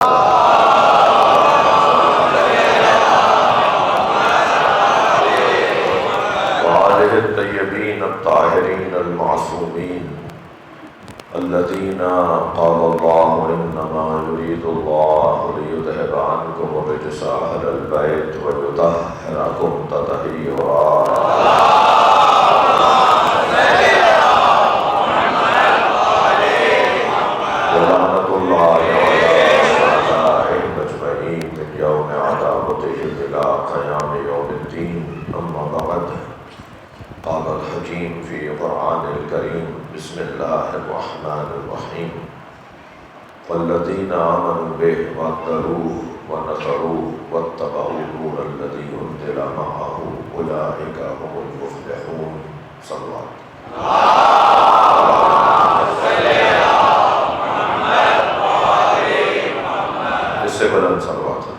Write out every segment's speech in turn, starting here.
وآله الطيبين الطاهرين المعصومين الذين قال الله إنما يريد الله ليذهب عنكم الرجس أهل البيت ويطهركم تطهيرا. ولعنة الله على أعدائهم أجمعين من يوم عداوتهم إلى قيام يوم الدين. أما بعد، قال الحكيم في قرآن الكريم: بسم الله الرحمن الرحيم. والذين آمنوا به وعذروه ونصروه واتبعوا النور الذي أنزل معه أولئك هم المفلحون. صلى الله عليه وسلم. اس سے بلند صلوات ہے.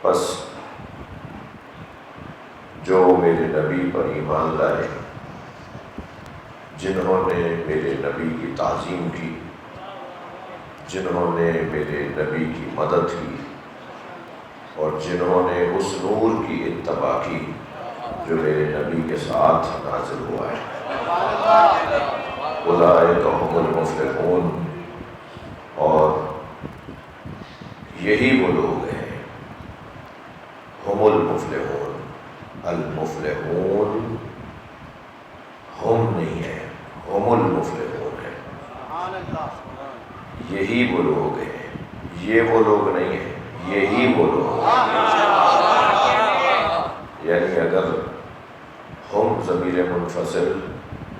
بس جو میرے نبی پر ایمان لائے، جنہوں نے میرے نبی کی تعظیم کی، جنہوں نے میرے نبی کی مدد کی، اور جنہوں نے اس نور کی اتباع کی جو میرے نبی کے ساتھ نازل ہوا ہے، اولئک هم المفلحون. اور یہی وہ لوگ ہیں، ہم المفلحون. المفلحون ہم نہیں ہیں، ہم المفلحون ہیں. یہی وہ لوگ ہیں، یہ وہ لوگ نہیں ہیں، یہی وہ لوگ ہیں. یعنی اگر ہم ضمیر منفصل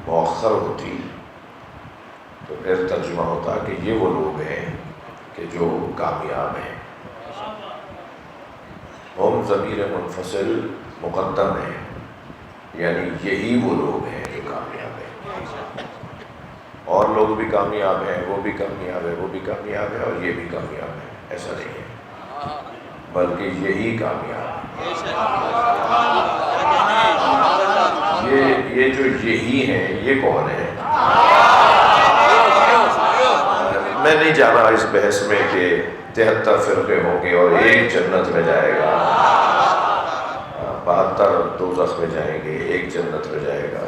مؤخر ہوتی تو پھر ترجمہ ہوتا کہ یہ وہ لوگ ہیں کہ جو کامیاب ہیں. ہم ضمیر منفصل مقدم ہیں، یعنی یہی وہ لوگ ہیں جو کامیاب ہیں. اور لوگ بھی کامیاب ہیں، وہ بھی کامیاب ہے، وہ بھی کامیاب ہے، اور یہ بھی کامیاب ہے. ایسا نہیں ہے، بلکہ یہی کامیاب ہے. یہ جو یہی ہیں، یہ کون ہیں؟ میں نہیں جا رہا اس بحث میں کہ 73 فرقے ہوں گے اور ایک جنت میں جائے گا، 72 دوزخ میں جائیں گے، ایک جنت میں جائے گا.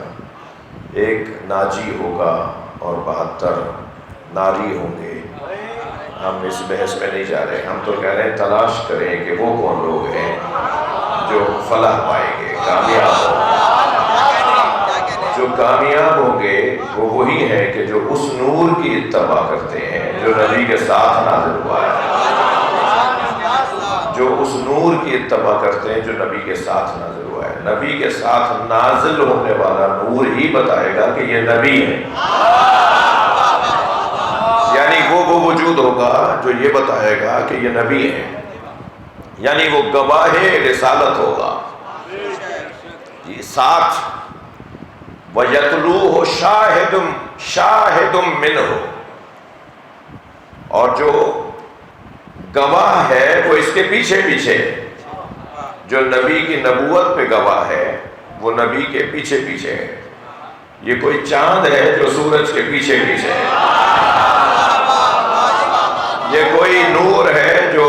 ایک ناجی ہوگا اور 72 ناری ہوں گے. ہم اس بحث میں نہیں جا رہے. ہم تو کہہ رہے ہیں تلاش کریں کہ وہ کون لوگ ہیں جو فلاح پائیں گے، کامیاب ہوں گے. جو کامیاب ہوں گے وہ وہی ہیں کہ جو اس نور کی اتباع کرتے ہیں جو نبی کے ساتھ نازل ہوا ہے. جو اس نور کی اتباع کرتے ہیں جو نبی کے ساتھ نازل ہوا ہے. نبی کے ساتھ نازل ہونے والا نور ہی بتائے گا کہ یہ نبی ہے. یعنی وہ وجود ہوگا جو یہ بتائے گا کہ یہ نبی ہے. یعنی وہ گواہ رسالت ہوگا. یہ ساتھ وَيَتْلُوهُ شَاهِدٌ مِّنْهُ، اور جو گواہ ہے وہ اس کے پیچھے پیچھے، جو نبی کی نبوت پہ گواہ ہے وہ نبی کے پیچھے پیچھے ہے. یہ کوئی چاند ہے جو سورج کے پیچھے پیچھے ہے. یہ کوئی نور ہے جو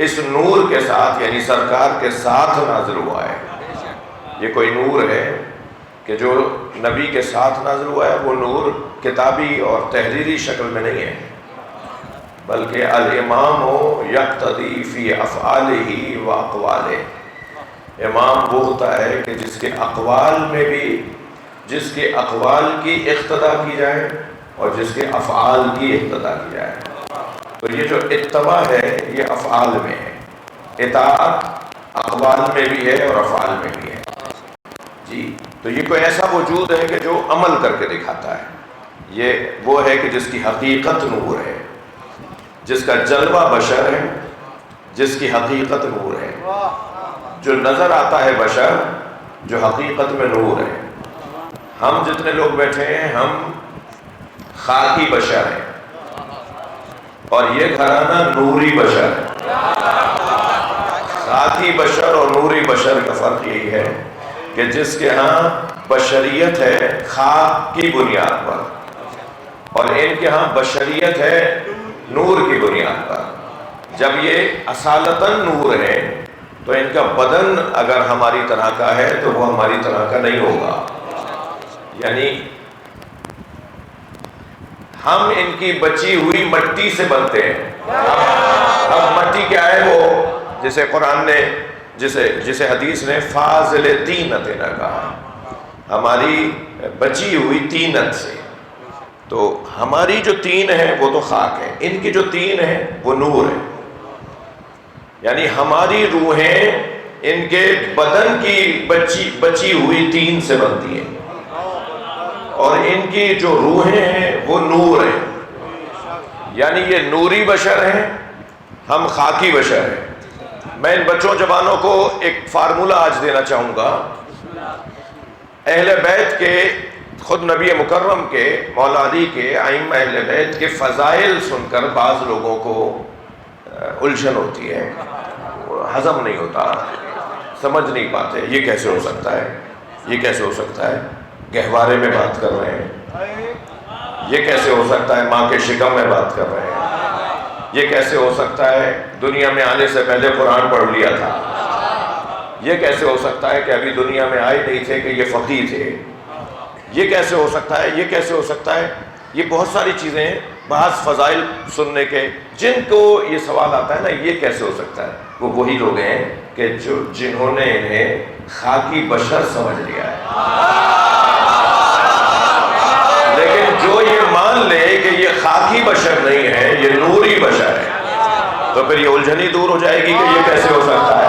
اس نور کے ساتھ یعنی سرکار کے ساتھ نازل ہوا ہے. یہ کوئی نور ہے کہ جو نبی کے ساتھ نازل ہوا ہے. وہ نور کتابی اور تحریری شکل میں نہیں ہے، بلکہ الامام یقتدی فی افعالہ و اقوالہ. امام وہ ہوتا ہے کہ جس کے اقوال میں بھی، جس کے اقوال کی اقتدا کی جائے اور جس کے افعال کی اقتدا کی جائے. تو یہ جو اتباع ہے یہ افعال میں ہے، اطاعت اقوال میں بھی ہے اور افعال میں بھی ہے. جی، تو یہ کوئی ایسا وجود ہے کہ جو عمل کر کے دکھاتا ہے. یہ وہ ہے کہ جس کی حقیقت نور ہے، جس کا جلوہ بشر ہے، جس کی حقیقت نور ہے. جو نظر آتا ہے بشر، جو حقیقت میں نور ہے. ہم جتنے لوگ بیٹھے ہیں ہم خاکی بشر ہیں، اور یہ گھرانہ نوری بشر ہے۔ خاکی بشر اور نوری بشر کا فرق یہی ہے کہ جس کے ہاں بشریت ہے خاک کی بنیاد پر، اور ان کے ہاں بشریت ہے نور کی بنیاد پر۔ جب یہ اصالتاً نور ہے تو ان کا بدن اگر ہماری طرح کا ہے تو وہ ہماری طرح کا نہیں ہوگا، یعنی ہم ان کی بچی ہوئی مٹی سے بنتے ہیں۔ اب مٹی کیا ہے؟ وہ جسے قرآن نے جسے حدیث نے فاضل طینت نہ کہا، ہماری بچی ہوئی طینت سے۔ تو ہماری جو طین ہے وہ تو خاک ہے، ان کی جو طین ہے وہ نور ہے، یعنی ہماری روحیں ان کے بدن کی بچی ہوئی طین سے بنتی ہیں، اور ان کی جو روحیں ہیں وہ نور ہیں، یعنی یہ نوری بشر ہیں، ہم خاکی بشر ہیں۔ میں ان بچوں جوانوں کو ایک فارمولہ آج دینا چاہوں گا۔ اہل بیت کے، خود نبی مکرم کے، مولا علی کے، ائمہ اہل بیت کے فضائل سن کر بعض لوگوں کو الجھن ہوتی ہے، ہضم نہیں ہوتا، سمجھ نہیں پاتے یہ کیسے ہو سکتا ہے، یہ کیسے ہو سکتا ہے، گہوارے میں بات کر رہے ہیں، یہ کیسے ہو سکتا ہے ماں کے شکم میں بات کر رہے ہیں، یہ کیسے ہو سکتا ہے دنیا میں آنے سے پہلے قرآن پڑھ لیا تھا، یہ کیسے ہو سکتا ہے کہ ابھی دنیا میں آئے نہیں تھے کہ یہ فقیہ تھے، یہ کیسے ہو سکتا ہے، یہ کیسے ہو سکتا ہے۔ یہ بہت ساری چیزیں ہیں، بعض فضائل سننے کے، جن کو یہ سوال آتا ہے نا یہ کیسے ہو سکتا ہے، وہ وہی لوگ ہیں کہ جنہوں نے انہیں خاکی بشر سمجھ لیا ہے۔ لیکن جو یہ مان لے کہ یہ خاکی بشر نہیں ہے، یہ نوری بشر ہے، تو پھر یہ الجھنی دور ہو جائے گی کہ یہ کیسے ہو سکتا ہے۔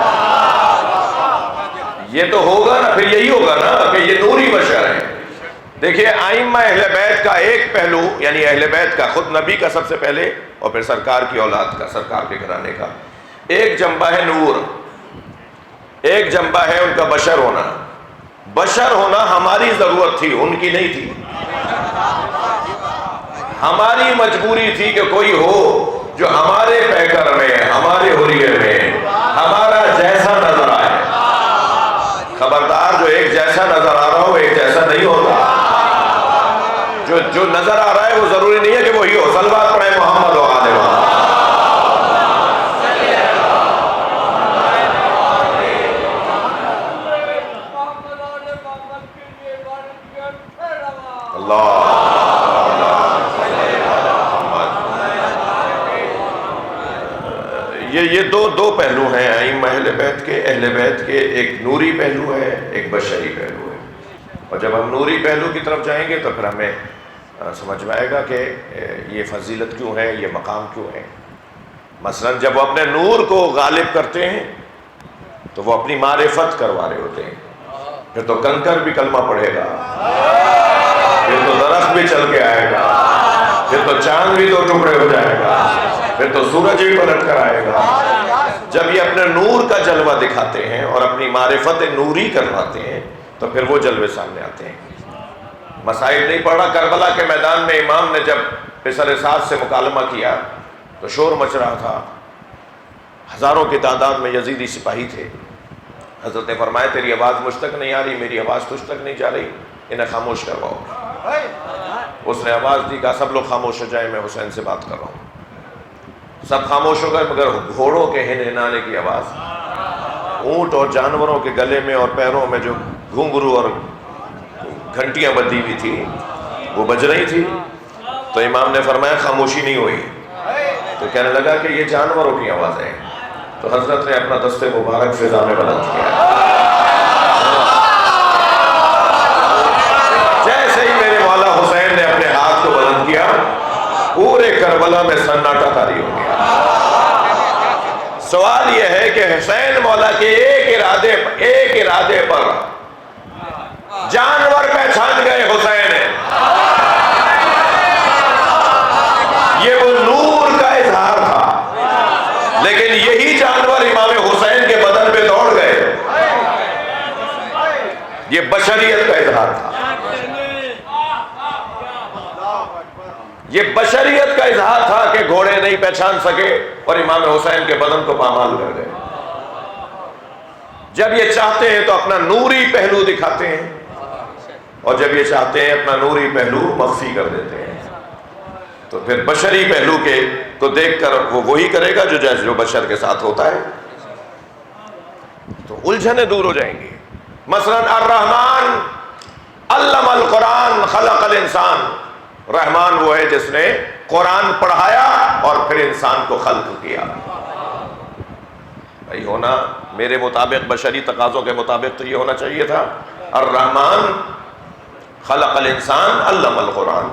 یہ تو ہوگا نا، پھر یہی ہوگا نا کہ یہ نوری بشر ہے۔ دیکھیے ائمہ اہل بیت کا ایک پہلو، یعنی اہل بیت کا، خود نبی کا سب سے پہلے اور پھر سرکار کی اولاد کا، سرکار کے گھرانے کا، ایک جنبہ ہے نور، ایک جنبہ ہے ان کا بشر ہونا۔ بشر ہونا ہماری ضرورت تھی، ان کی نہیں تھی، ہماری مجبوری تھی کہ کوئی ہو جو ہمارے پیکر میں، ہمارے حلیے میں ہمارا جیسا نظر آئے۔ خبردار، جو ایک جیسا نظر آ رہا ہو ایک جیسا نہیں ہوتا، جو نظر آ رہا ہے وہ ضروری نہیں ہے کہ وہی ہو۔ صلوات پڑھیں محمد و آل محمد۔ یہ دو پہلو ہیں ائمہ اہل بیت کے۔ اہل بیت کے ایک نوری پہلو ہے، ایک بشری پہلو ہے، اور جب ہم نوری پہلو کی طرف جائیں گے تو پھر ہمیں سمجھ میں آئے گا کہ یہ فضیلت کیوں ہے، یہ مقام کیوں ہے۔ مثلا جب وہ اپنے نور کو غالب کرتے ہیں تو وہ اپنی معرفت کروا رہے ہوتے ہیں، پھر تو کنکر بھی کلمہ پڑھے گا، پھر تو درخت بھی چل کے آئے گا، پھر تو چاند بھی 2 ٹکڑے ہو جائے گا، پھر تو سورج بھی پلٹ کر آئے گا۔ جب یہ اپنے نور کا جلوہ دکھاتے ہیں اور اپنی معرفت نوری کرواتے ہیں تو پھر وہ جلوے سامنے آتے ہیں۔ مسائل نہیں پڑھا، کربلا کے میدان میں امام نے جب پسر سعد سے مکالمہ کیا تو شور مچ رہا تھا، ہزاروں کی تعداد میں یزیدی سپاہی تھے۔ حضرت نے فرمایا تیری آواز مجھ تک نہیں آ رہی، میری آواز تجھ تک نہیں جا رہی، انہیں خاموش کرواؤ۔ اس نے آواز دی، کہا سب لوگ خاموش ہو جائیں، میں حسین سے بات کر رہا ہوں۔ سب خاموش ہو گئے مگر گھوڑوں کے ہنہنانے کی آواز، اونٹ اور جانوروں کے گلے میں اور پیروں میں جو گھنگرو اور گھنٹیاں بندھی ہوئی تھی وہ بج رہی تھی۔ تو امام نے فرمایا خاموشی نہیں ہوئی، تو کہنے لگا کہ یہ جانوروں کی آواز ہے۔ تو حضرت نے اپنا دست مبارک فضا میں بلند کیا، جیسے ہی میرے مولا حسین نے اپنے ہاتھ کو بلند کیا پورے کربلا میں سناٹا طاری ہو گیا۔ سوال یہ ہے کہ حسین مولا کے ایک ارادے پر جانور پہچان گئے حسین، یہ وہ نور کا اظہار تھا، لیکن یہی جانور امام حسین کے بدن پہ دوڑ گئے، یہ بشریت کا اظہار تھا۔ یہ بشریت کا اظہار تھا کہ گھوڑے نہیں پہچان سکے اور امام حسین کے بدن کو پامال کر گئے. جب یہ چاہتے ہیں تو اپنا نوری پہلو دکھاتے ہیں اور جب یہ چاہتے ہیں اپنا نوری پہلو مخفی کر دیتے ہیں. تو پھر بشری پہلو کے کو دیکھ کر وہ وہی کرے گا جو بشر کے ساتھ ہوتا ہے. تو الجھنیں دور ہو جائیں گی. مثلا الرحمن علم القرآن خلق الانسان. رحمان وہ ہے جس نے قرآن پڑھایا اور پھر انسان کو خلق کیا. بھائی ہونا میرے مطابق بشری تقاضوں کے مطابق تو یہ ہونا چاہیے تھا الرحمن خلق الانسان علم القرآن.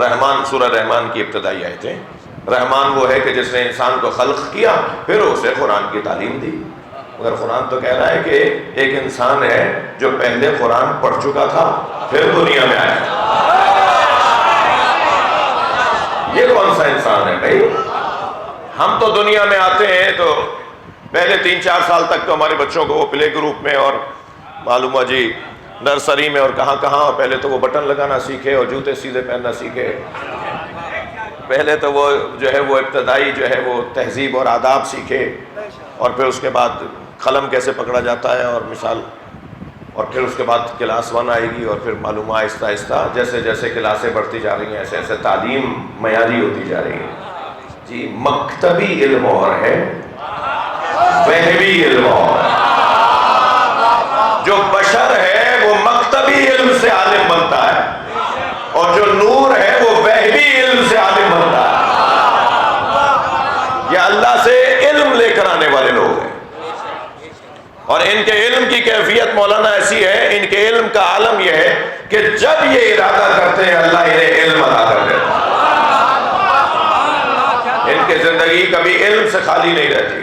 رحمان سورہ رحمان کی ابتدائی آیتیں. رحمان وہ ہے کہ جس نے انسان کو خلق کیا پھر اسے قرآن کی تعلیم دی. مگر قرآن تو کہہ رہا ہے کہ ایک انسان ہے جو پہلے قرآن پڑھ چکا تھا پھر دنیا میں آیا. یہ کون سا انسان ہے بھائی؟ ہم تو دنیا میں آتے ہیں تو پہلے 3-4 سال تک تو ہمارے بچوں کو وہ پلے گروپ میں اور معلوم ہوا جی نرسری میں اور کہاں اور پہلے تو وہ بٹن لگانا سیکھے اور جوتے سیدھے پہننا سیکھے. پہلے تو وہ جو ہے وہ ابتدائی جو ہے وہ تہذیب اور آداب سیکھے اور پھر اس کے بعد قلم کیسے پکڑا جاتا ہے اور مثال اور پھر اس کے بعد کلاس 1 آئے گی اور پھر معلوم آہستہ آہستہ جیسے جیسے کلاسیں بڑھتی جا رہی ہیں ایسے ایسے تعلیم معیاری ہوتی جا رہی ہے. جی مکتبی علم اور ہے وہبی علم اور ہے. جو بشر ہے وہ مکتبی علم سے عالم بنتا ہے اور جو نور ہے وہ وہبی علم سے عالم بنتا ہے. یہ اللہ سے علم لے کر آنے والے لوگ ہیں اور ان کے علم کی کیفیت مولانا ایسی ہے, ان کے علم کا عالم یہ ہے کہ جب یہ ارادہ کرتے ہیں اللہ انہیں علم عطا کر دیتا ہے. ان کی زندگی کبھی علم سے خالی نہیں رہتی.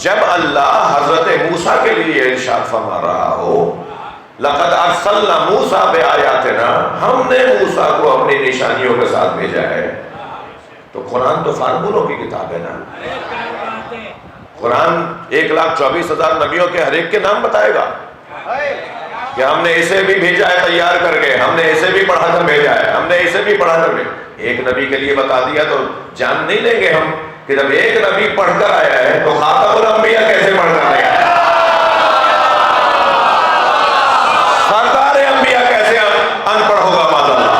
جب اللہ حضرت موسیٰ کے لیے ارشاد فرما رہا ہو لقد ارسلنا موسیٰ بآیاتنا, ہم نے موسیٰ کو اپنی نشانیوں کے ساتھ بھیجا ہے, تو قرآن تو فارمولوں کی کتاب ہے نا. قرآن 1,24,000 نبیوں کے ہر ایک کے نام بتائے گا کہ ہم نے اسے بھی بھیجا ہے تیار کر کے, ہم نے اسے بھی پڑھا کر بھیجا ہے, ہم نے اسے بھی پڑھا کر بھیجا. ایک نبی کے لیے بتا دیا تو جان نہیں لیں گے ہم کہ جب ایک نبی پڑھ کر آیا ہے تو خاتم الانبیاء کیسے پڑھ کر آیا ہے, سردار انبیاء کیسے ان پڑھ ہوگا معاذ اللہ.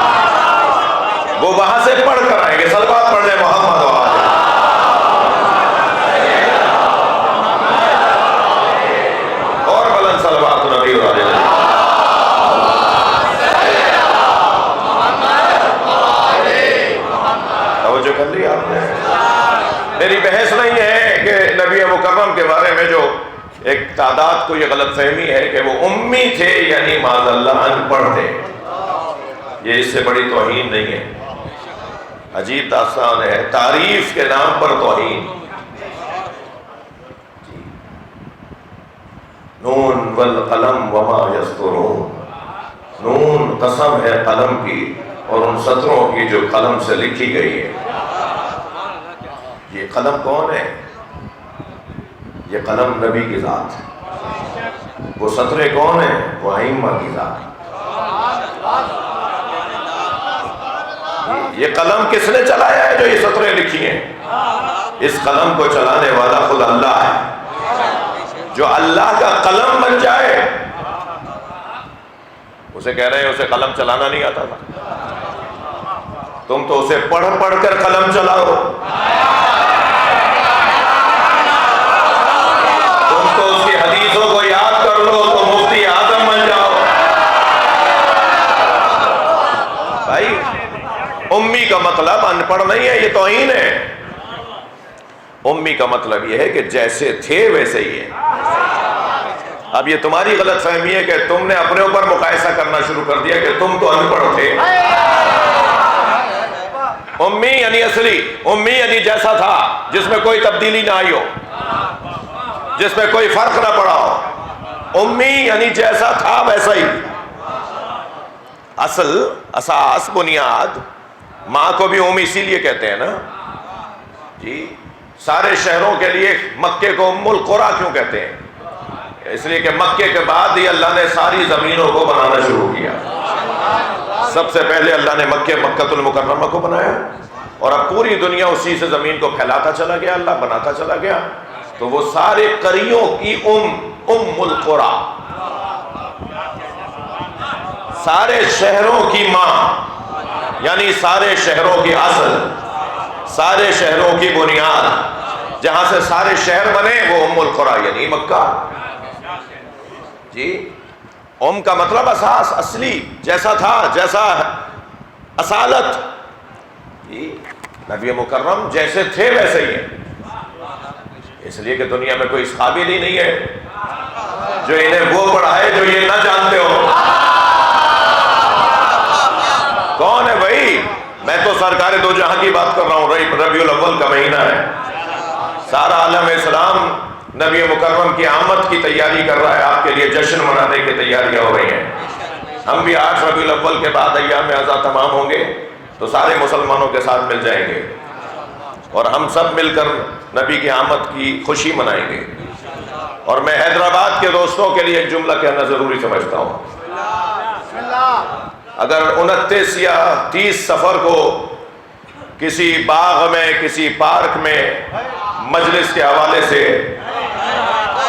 وہ وہاں سے پڑھ کر آئیں گے, صلوات پڑھ لیں محمد و آلہ. اور بلند صلوات نبی و علیہ. توجہ کر لی آپ نے. میری بحث نہیں ہے کہ نبی مکرم کے بارے میں جو ایک تعداد کو یہ غلط فہمی ہے کہ وہ امی تھے یعنی معاذ اللہ ان پڑھ تھے. یہ اس سے بڑی توہین نہیں ہے. عجیب داستان ہے, تعریف کے نام پر توہین. نون والقلم وما یسطرون. نون قسم ہے قلم کی اور ان سطروں کی جو قلم سے لکھی گئی ہے. یہ قلم کون ہے؟ یہ قلم نبی کی ذات ہے. وہ سطرے کون ہیں؟ وہ ائمہ کی ذات ہے. یہ قلم کس نے چلایا ہے جو یہ سطریں لکھی ہیں؟ اس قلم کو چلانے والا خود اللہ ہے. جو اللہ کا قلم بن جائے اسے کہہ رہے ہیں اسے قلم چلانا نہیں آتا تھا. تم تو اسے پڑھ پڑھ کر قلم چلاؤ. تو اس کی حدیثوں کو یاد کر لو تو مفتی اعظم بن جاؤ. بھائی امی کا مطلب ان پڑھ نہیں ہے, یہ توہین ہے. امی کا مطلب یہ ہے کہ جیسے تھے ویسے ہی ہے. اب یہ تمہاری غلط فہمی ہے کہ تم نے اپنے اوپر مقایسہ کرنا شروع کر دیا کہ تم تو ان پڑھ تھے. امی یعنی اصلی, امی یعنی جیسا تھا جس میں کوئی تبدیلی نہ آئی ہو, جس میں کوئی فرق نہ پڑا ہو. امی یعنی جیسا تھا ویسا ہی. اصل, اساس, بنیاد. ماں کو بھی ام اسی لیے کہتے ہیں نا جی. سارے شہروں کے لیے مکے کو ام القریٰ کیوں کہتے ہیں؟ اس لیے کہ مکے کے بعد ہی اللہ نے ساری زمینوں کو بنانا شروع کیا. سب سے پہلے اللہ نے مکہ المکرمہ کو بنایا، اور اب پوری دنیا اسی سے زمین کو پھیلاتا چلا گیا، اللہ بناتا چلا گیا. تو وہ سارے قریوں کی ام القری، سارے شہروں کی ماں، یعنی سارے شہروں کی اصل، سارے شہروں کی بنیاد، جہاں سے سارے شہر بنے وہ ام القری یعنی مکہ. جی ام کا مطلب اساس، اصلی، جیسا تھا، جیسا اصالت. جی نبی مکرم جیسے تھے ویسے ہی ہیں، اس لیے کہ دنیا میں کوئی اس قابل ہی نہیں ہے جو انہیں وہ پڑھائے جو یہ نہ جانتے ہو. کون ہے بھائی؟ میں تو سرکار دو جہاں کی بات کر رہا ہوں. ربیع الاول کا مہینہ ہے، سارا عالم اسلام نبی مکرم کی آمد کی تیاری کر رہا ہے، آپ کے لیے جشن منانے کی تیاریاں ہو رہی ہیں. ہم بھی 8 ربیع الاول کے بعد ایام اعزا تمام ہوں گے تو سارے مسلمانوں کے ساتھ مل جائیں گے اور ہم سب مل کر نبی کی آمد کی خوشی منائیں گے. اور میں حیدرآباد کے دوستوں کے لیے ایک جملہ کہنا ضروری سمجھتا ہوں. اگر 29 یا 30 سفر کو کسی باغ میں، کسی پارک میں مجلس کے حوالے سے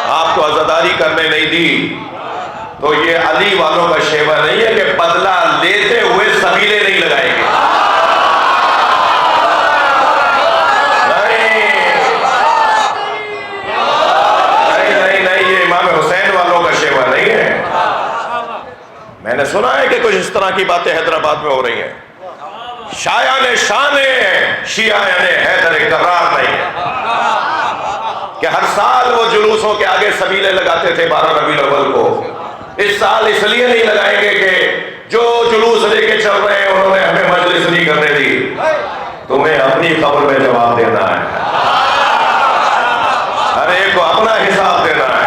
آپ کو عزاداری کرنے نہیں دی تو یہ علی والوں کا شیوہ نہیں ہے کہ بدلہ لیتے ہوئے سبیلے نہیں لگائیں گے. نہیں، یہ امام حسین والوں کا شیوہ نہیں ہے. میں نے سنا ہے کہ کچھ اس طرح کی باتیں حیدرآباد میں ہو رہی ہیں. شایان شان شیعہ حیدر کرار نہیں ہے کہ ہر سال وہ جلوسوں کے آگے سبیلے لگاتے تھے 12 ربیع الاول کو. اس سال اس لیے نہیں لگائیں گے کہ جو جلوس لے کے چل رہے ہیں انہوں نے ہمیں مجلس نہیں کرنے دی. تمہیں اپنی قبر میں جواب دینا ہے، ہر ایک کو اپنا حساب دینا ہے.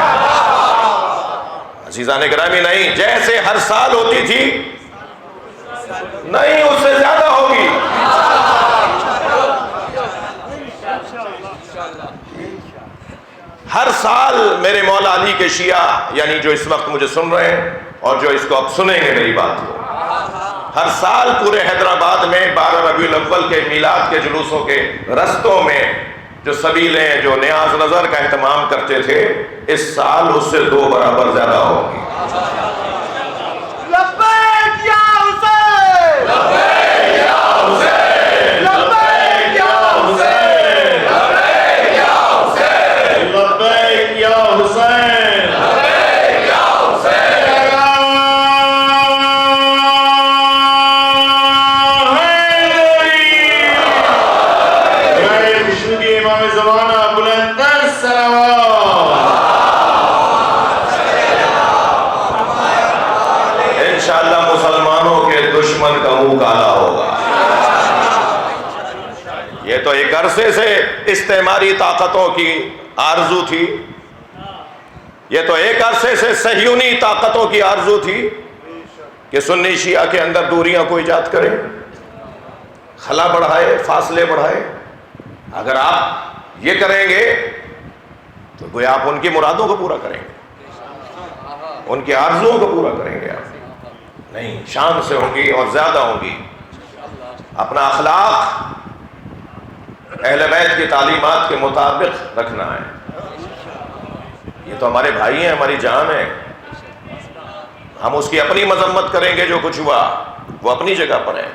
عزیزان گرامی، نہیں جیسے ہر سال ہوتی تھی، نہیں اس سے زیادہ ہوگی. ہر سال میرے مولا علی کے شیعہ، یعنی جو اس وقت مجھے سن رہے ہیں اور جو اس کو اب سنیں گے میری بات کو، ہر سال پورے حیدرآباد میں 12 ربیع الاول کے میلاد کے جلوسوں کے رستوں میں جو سبیلیں، جو نیاز نظر کا اہتمام کرتے تھے، اس سال اس سے 2 برابر زیادہ ہوگی. لبیک یا حسین، لبیک یا حسین، لبیک یا حسین، لبیک یا حسین، لبیک یا حسین، لبیک یا حسین. امام زمانہ بلند الصلوات. انشاءاللہ مسلمانوں کے دشمن کا منہ کالا ہوگا. یہ تو ایک عرصے سے استعماری طاقتوں کی آرزو تھی، یہ تو ایک عرصے سے صہیونی طاقتوں کی آرزو تھی کہ سنی شیعہ کے اندر دوریاں کو ایجاد کریں، خلا بڑھائے، فاصلے بڑھائے. اگر آپ یہ کریں گے تو گویا آپ ان کی مرادوں کو پورا کریں گے، ان کی آرزوؤں کو پورا کریں گے. آپ نہیں، شان سے ہوں گی اور زیادہ ہوں گی. اپنا اخلاق اہل بیت کی تعلیمات کے مطابق رکھنا ہے. یہ تو ہمارے بھائی ہیں، ہماری جان ہے. ہم اس کی اپنی مذمت کریں گے، جو کچھ ہوا وہ اپنی جگہ پر ہے.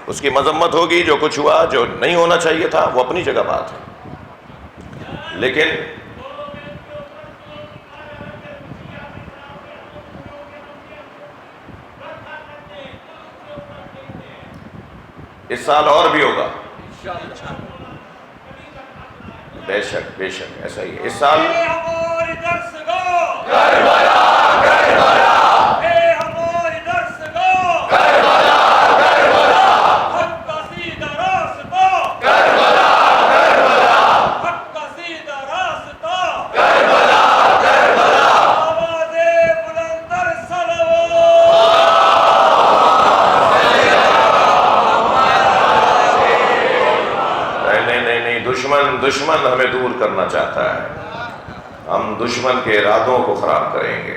اس کی مذمت ہوگی، جو کچھ ہوا جو نہیں ہونا چاہیے تھا وہ اپنی جگہ بات ہے. لیکن اس سال اور بھی ہوگا، بے شک بے شک ایسا ہی ہے. اس سال دشمن ہمیں دور کرنا چاہتا ہے. ہم دشمن کے ارادوں کو خراب کریں گے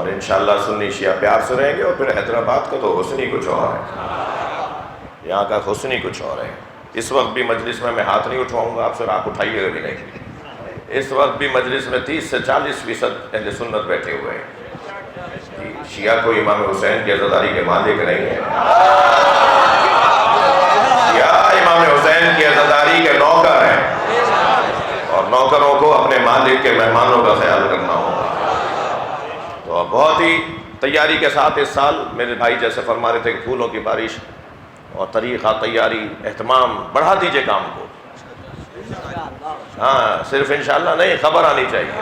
اور انشاءاللہ سنی شیعہ پیار سے رہیں گے. اور پھر حیدرآباد کا تو حسن ہی کچھ اور ہے، یہاں کا حسن ہی کچھ اور ہے. اس وقت بھی مجلس میں ہاتھ نہیں اٹھواؤں گا، آپ سے آپ اٹھائیے گا بھی نہیں. اس وقت بھی مجلس میں 30 سے 40% اہل سنت بیٹھے ہوئے ہیں. شیعہ کو امام حسین کی عزاداری کے مالک نہیں ہیں، شیعہ امام حسین کی عزاداری کے نوکر ہیں، اور نوکروں کو اپنے مالک کے مہمانوں کا خیال کرنا ہوگا. تو بہت ہی تیاری کے ساتھ اس سال میرے بھائی جیسے فرما رہے تھے کہ پھولوں کی بارش اور طریقہ تیاری اہتمام بڑھا دیجئے کام کو. ہاں صرف انشاءاللہ نہیں، خبر آنی چاہیے،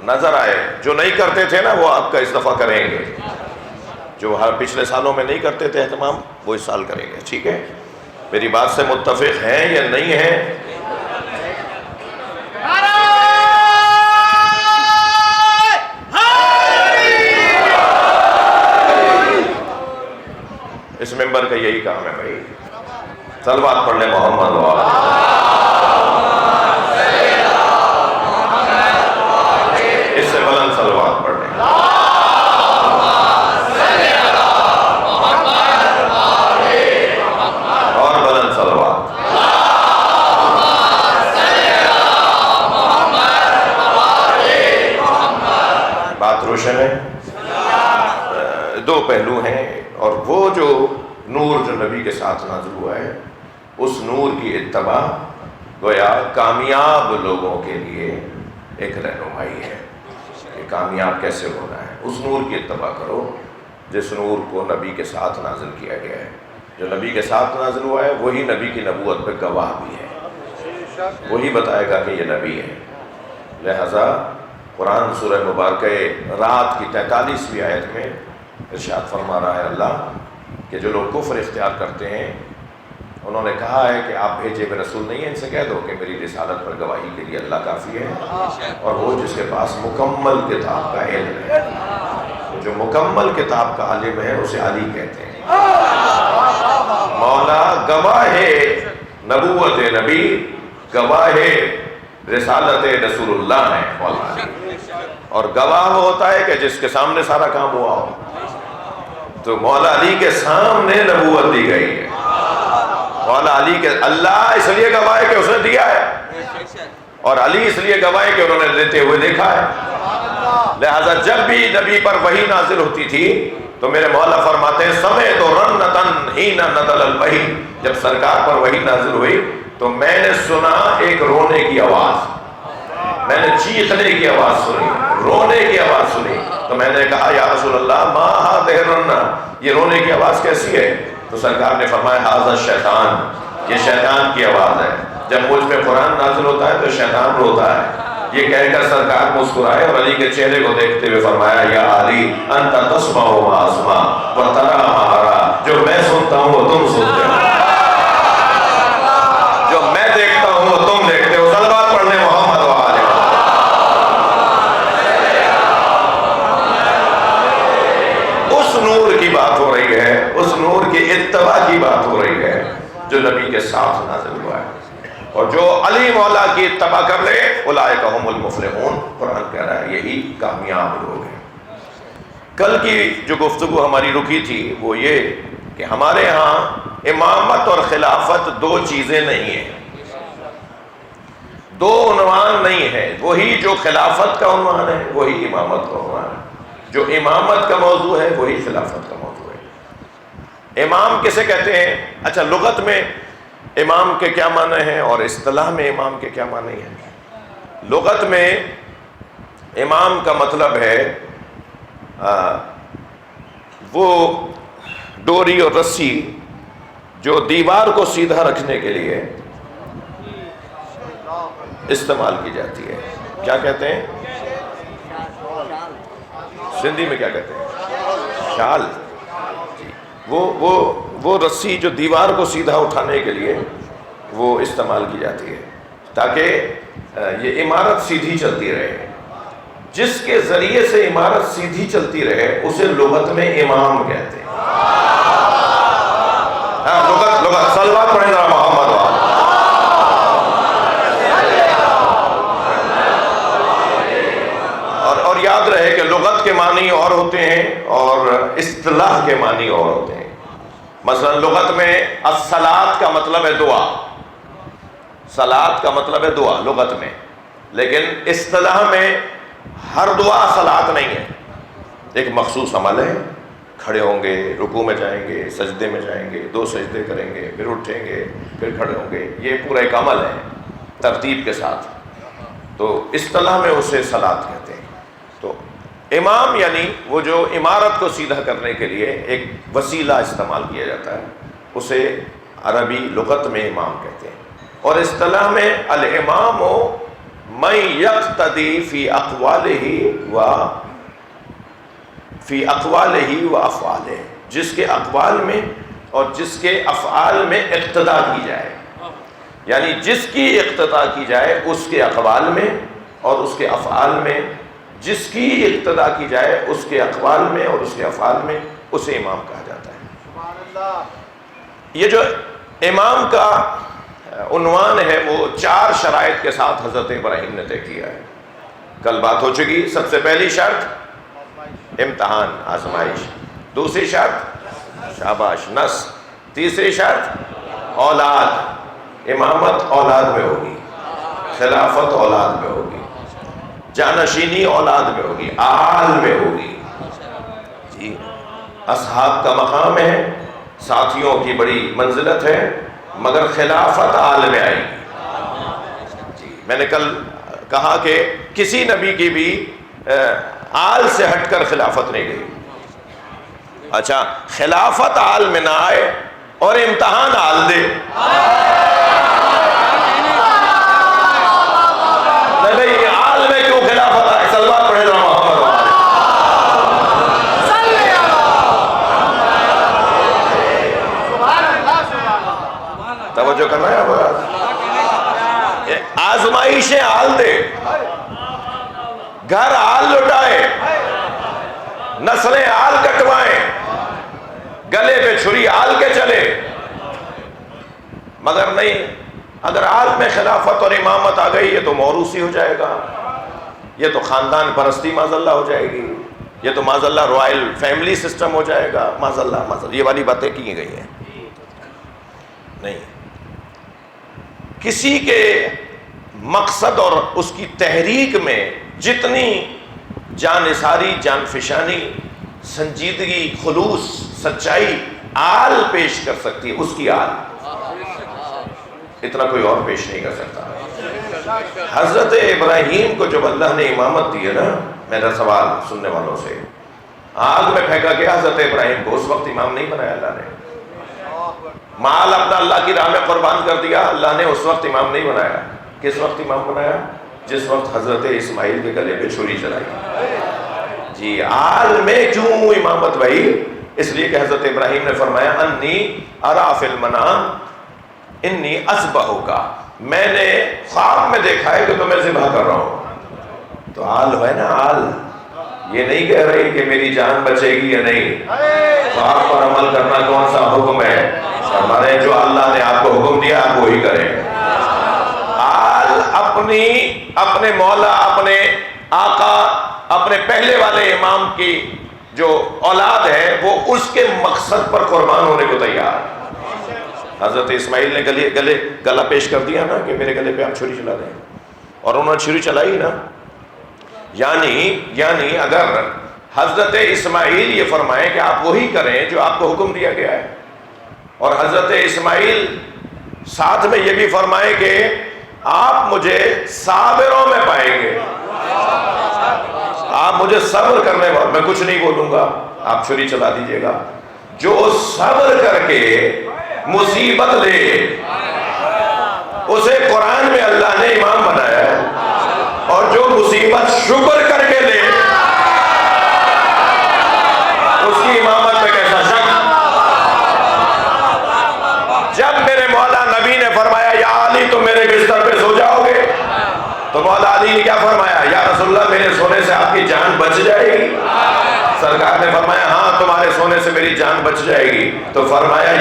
نظر آئے. جو نہیں کرتے تھے نا وہ آپ کا اس دفعہ کریں گے، جو ہر پچھلے سالوں میں نہیں کرتے تھے اہتمام وہ اس سال کریں گے. ٹھیک ہے، میری بات سے متفق ہیں یا نہیں ہیں؟ اس ممبر کا یہی کام ہے بھائی. صلوات پڑھ لیں محمد وآلہ. اس سے بلند صلوات پڑھ لیں. اور بلند صلوات. بات روشن ہے. دو پہلو ہیں، اور وہ جو نور جو نبی کے ساتھ نازل ہوا ہے اس نور کی اتباع گویا کامیاب لوگوں کے لیے ایک رہنمائی ہے کہ کامیاب کیسے ہونا ہے. اس نور کی اتباع کرو جس نور کو نبی کے ساتھ نازل کیا گیا ہے. جو نبی کے ساتھ نازل ہوا ہے وہی نبی کی نبوت پہ گواہ بھی ہے، وہی بتائے گا کہ یہ نبی ہے. لہذا قرآن سورہ مبارکہ رات کی 43ویں آیت میں ارشاد فرما رہا ہے اللہ کہ جو لوگ کفر اختیار کرتے ہیں انہوں نے کہا ہے کہ آپ بھیجے ہوئے رسول نہیں ہیں، ان سے کہہ دو کہ میری رسالت پر گواہی کے لیے اللہ کافی ہے، اور وہ جس کے پاس مکمل کتاب کا علم ہے. جو مکمل کتاب کا عالم ہے اسے علی کہتے ہیں. مولا گواہ نبوت نبی، گواہ رسالت رسول اللہ ہے مولا علی. اور گواہ ہوتا ہے کہ جس کے سامنے سارا کام ہوا ہو. تو مولا علی کے سامنے نبوت دی گئی ہے. مولا علی کے اللہ اس لیے گواہ ہے کہ اس نے دیا ہے، اور علی اس لیے گواہ ہے کہ انہوں نے دیتے ہوئے دیکھا ہے. لہذا جب بھی نبی پر وحی نازل ہوتی تھی تو میرے مولا فرماتے ہیں سمعت رنتن حین نزل الوحی، جب سرکار پر وحی نازل ہوئی تو میں نے سنا ایک رونے کی آواز، میں نے چیخنے کی آواز سنی، رونے کی آواز سنی. تو میں نے کہا یا رسول اللہ ما ہذہ الرنہ، یہ رونے کی آواز کیسی ہے؟ تو سرکار نے فرمایا ھذا الشیطان، یہ شیطان کی آواز ہے. جب مجھ پہ قرآن نازل ہوتا ہے تو شیطان روتا ہے. یہ کہہ کر سرکار مسکرائے اور علی کے چہرے کو دیکھتے ہوئے فرمایا یا علی انت تسمع ما اسمع وترى ما ارى، جو میں سنتا ہوں وہ تم سنتے ہو، جو میں دیکھتا ہوں وہ تم دیکھتے ہو. صلوات پڑھنے محمد وآلہ. اس نور کی بات ہو رہی ہے، اس نور کی اتباع کی بات ہو رہی ہے جو نبی کے ساتھ نازل ہوا ہے. اور جو علی مولا کی اتباع کر لے اولئک هم المفلحون، قرآن کہہ رہا ہے یہی کامیاب لوگ ہیں. کل کی جو گفتگو ہماری رکی تھی وہ یہ کہ ہمارے ہاں امامت اور خلافت دو چیزیں نہیں ہیں، دو عنوان نہیں ہے. وہی جو خلافت کا عنوان ہے وہی امامت کا عنوان ہے. جو امامت کا موضوع ہے وہی خلافت کا موضوع ہے. امام کسے کہتے ہیں؟ اچھا لغت میں امام کے کیا معنی ہیں اور اصطلاح میں امام کے کیا معنی ہیں؟ لغت میں امام کا مطلب ہے وہ ڈوری اور رسی جو دیوار کو سیدھا رکھنے کے لیے استعمال کی جاتی ہے. کیا کہتے ہیں سندھی میں؟ کیا کہتے ہیں؟ شال. جی وہ رسی جو دیوار کو سیدھا اٹھانے کے لیے وہ استعمال کی جاتی ہے تاکہ یہ عمارت سیدھی چلتی رہے. جس کے ذریعے سے عمارت سیدھی چلتی رہے اسے لغت میں امام کہتے ہیں. لغت صلوات پڑھیں ذرا محمد وآلہ. اور یاد اصطلاح کے معنی اور ہوتے ہیں. مثلا لغت میں الصلاۃ کا مطلب ہے دعا، صلاۃ کا مطلب ہے دعا لغت میں، لیکن اصطلاح میں ہر دعا صلاۃ نہیں ہے. ایک مخصوص عمل ہے، کھڑے ہوں گے، رکوع میں جائیں گے، سجدے میں جائیں گے، 2 سجدے کریں گے، پھر اٹھیں گے، پھر کھڑے ہوں گے، یہ پورا ایک عمل ہے ترتیب کے ساتھ، تو اصطلاح میں اسے صلاۃ کہتے ہیں. تو امام یعنی وہ جو عمارت کو سیدھا کرنے کے لیے ایک وسیلہ استعمال کیا جاتا ہے، اسے عربی لغت میں امام کہتے ہیں. اور اصطلاح میں الامام من یقتدی فی اقوالہ و افعالہ، جس کے اقوال میں اور جس کے افعال میں اقتدا کی جائے، یعنی جس کی اقتدا کی جائے اس کے اقوال میں اور اس کے افعال میں، جس کی اقتدا کی جائے اس کے اقوال میں اور اس کے افعال میں، اسے امام کہا جاتا ہے. یہ جو امام کا عنوان ہے وہ 4 شرائط کے ساتھ حضرت ابراہیم نے طے کیا ہے. کل بات ہو چکی. سب سے پہلی شرط امتحان، آزمائش. دوسری شرط شاباش، نس. تیسری شرط اولاد، امامت اولاد میں ہوگی، خلافت اولاد میں ہوگی، جانشینی اولاد میں ہوگی، آل میں ہوگی. جی اصحاب کا مقام ہے، ساتھیوں کی بڑی منزلت ہے، مگر خلافت آل میں آئے گی. جی میں نے کل کہا کہ کسی نبی کی بھی آل سے ہٹ کر خلافت نہیں گئی. اچھا خلافت آل میں نہ آئے اور امتحان آل دے، نہیں بھئی آل میں کیوں خلافت آئے؟ سلوات پڑھے جاؤ محمد توجہ کرنا ہے. آزمائشیں آل دے، گھر آل لٹائے، نسلیں آل کٹوائیں، گلے پہ چھری آل کے چلے، مگر نہیں اگر آل میں خلافت اور امامت آ گئی، یہ تو موروثی ہو جائے گا، یہ تو خاندان پرستی معاذ اللہ ہو جائے گی، یہ تو معاذ اللہ رائل فیملی سسٹم ہو جائے گا، معاذ اللہ یہ والی باتیں کی گئی ہیں. نہیں، کسی کے مقصد اور اس کی تحریک میں جتنی جان نثاری، جان فشانی، سنجیدگی، خلوص، سچائی آل پیش کر سکتی ہے، اس کی آل، اتنا کوئی اور پیش نہیں کر سکتا. حضرت ابراہیم کو جب اللہ نے امامت دی ہے نا، میرا سوال سننے والوں سے، آگ میں پھینکا گیا حضرت ابراہیم کو، اس وقت امام نہیں بنایا اللہ نے. مال اپنا اللہ کی راہ میں قربان کر دیا، اللہ نے اس وقت امام نہیں بنایا. کس وقت امام بنایا؟ جس وقت حضرت اسماعیل کے گلے پہ چھری چلائی. جی آل میں کیوں امامت بھائی؟ اس لیے کہ حضرت ابراہیم نے فرمایا انی ارا فی المنام انی اذبحک، میں نے خواب میں دیکھا ہے کہ تمہیں ذبح کر رہا ہوں. تو آل ہے نا، آل یہ نہیں کہہ رہی کہ میری جان بچے گی یا نہیں، خواب پر عمل کرنا کون سا حکم ہے؟ ہمارے جو اللہ نے آپ کو حکم دیا آپ وہی کریں. آل اپنے مولا، اپنے آقا، اپنے پہلے والے امام کی جو اولاد ہے وہ اس کے مقصد پر قربان ہونے کو تیار. حضرت اسماعیل نے گلا پیش کر دیا نا کہ میرے گلے پہ آپ چھری چلا دیں، اور انہوں نے چھری چلائی نا. یعنی اگر حضرت اسماعیل یہ فرمائے کہ آپ وہی کریں جو آپ کو حکم دیا گیا ہے، اور حضرت اسماعیل ساتھ میں یہ بھی فرمائے کہ آپ مجھے صابروں میں پائیں گے، آپ مجھے صبر کرنے والے، میں کچھ نہیں بولوں گا، آپ چھری چلا دیجئے گا. جو صبر کر کے مصیبت لے اسے قرآن میں اللہ نے امام بنایا ہے، اور جو مصیبت شکر کر کے لے اس کی امامت میں کیسا شک. جب میرے مولا نبی نے فرمایا یا علی تم میرے بستر پہ سو جاؤ گے، تو مولا علی نے کیا فرمایا؟ یا رسول اللہ میرے سونے سے آپ کی جان بچ جائے گی؟ سرکار نے فرمایا ہاں تمہارے سونے سے میری جان بچ جائے گی. تو فرمایا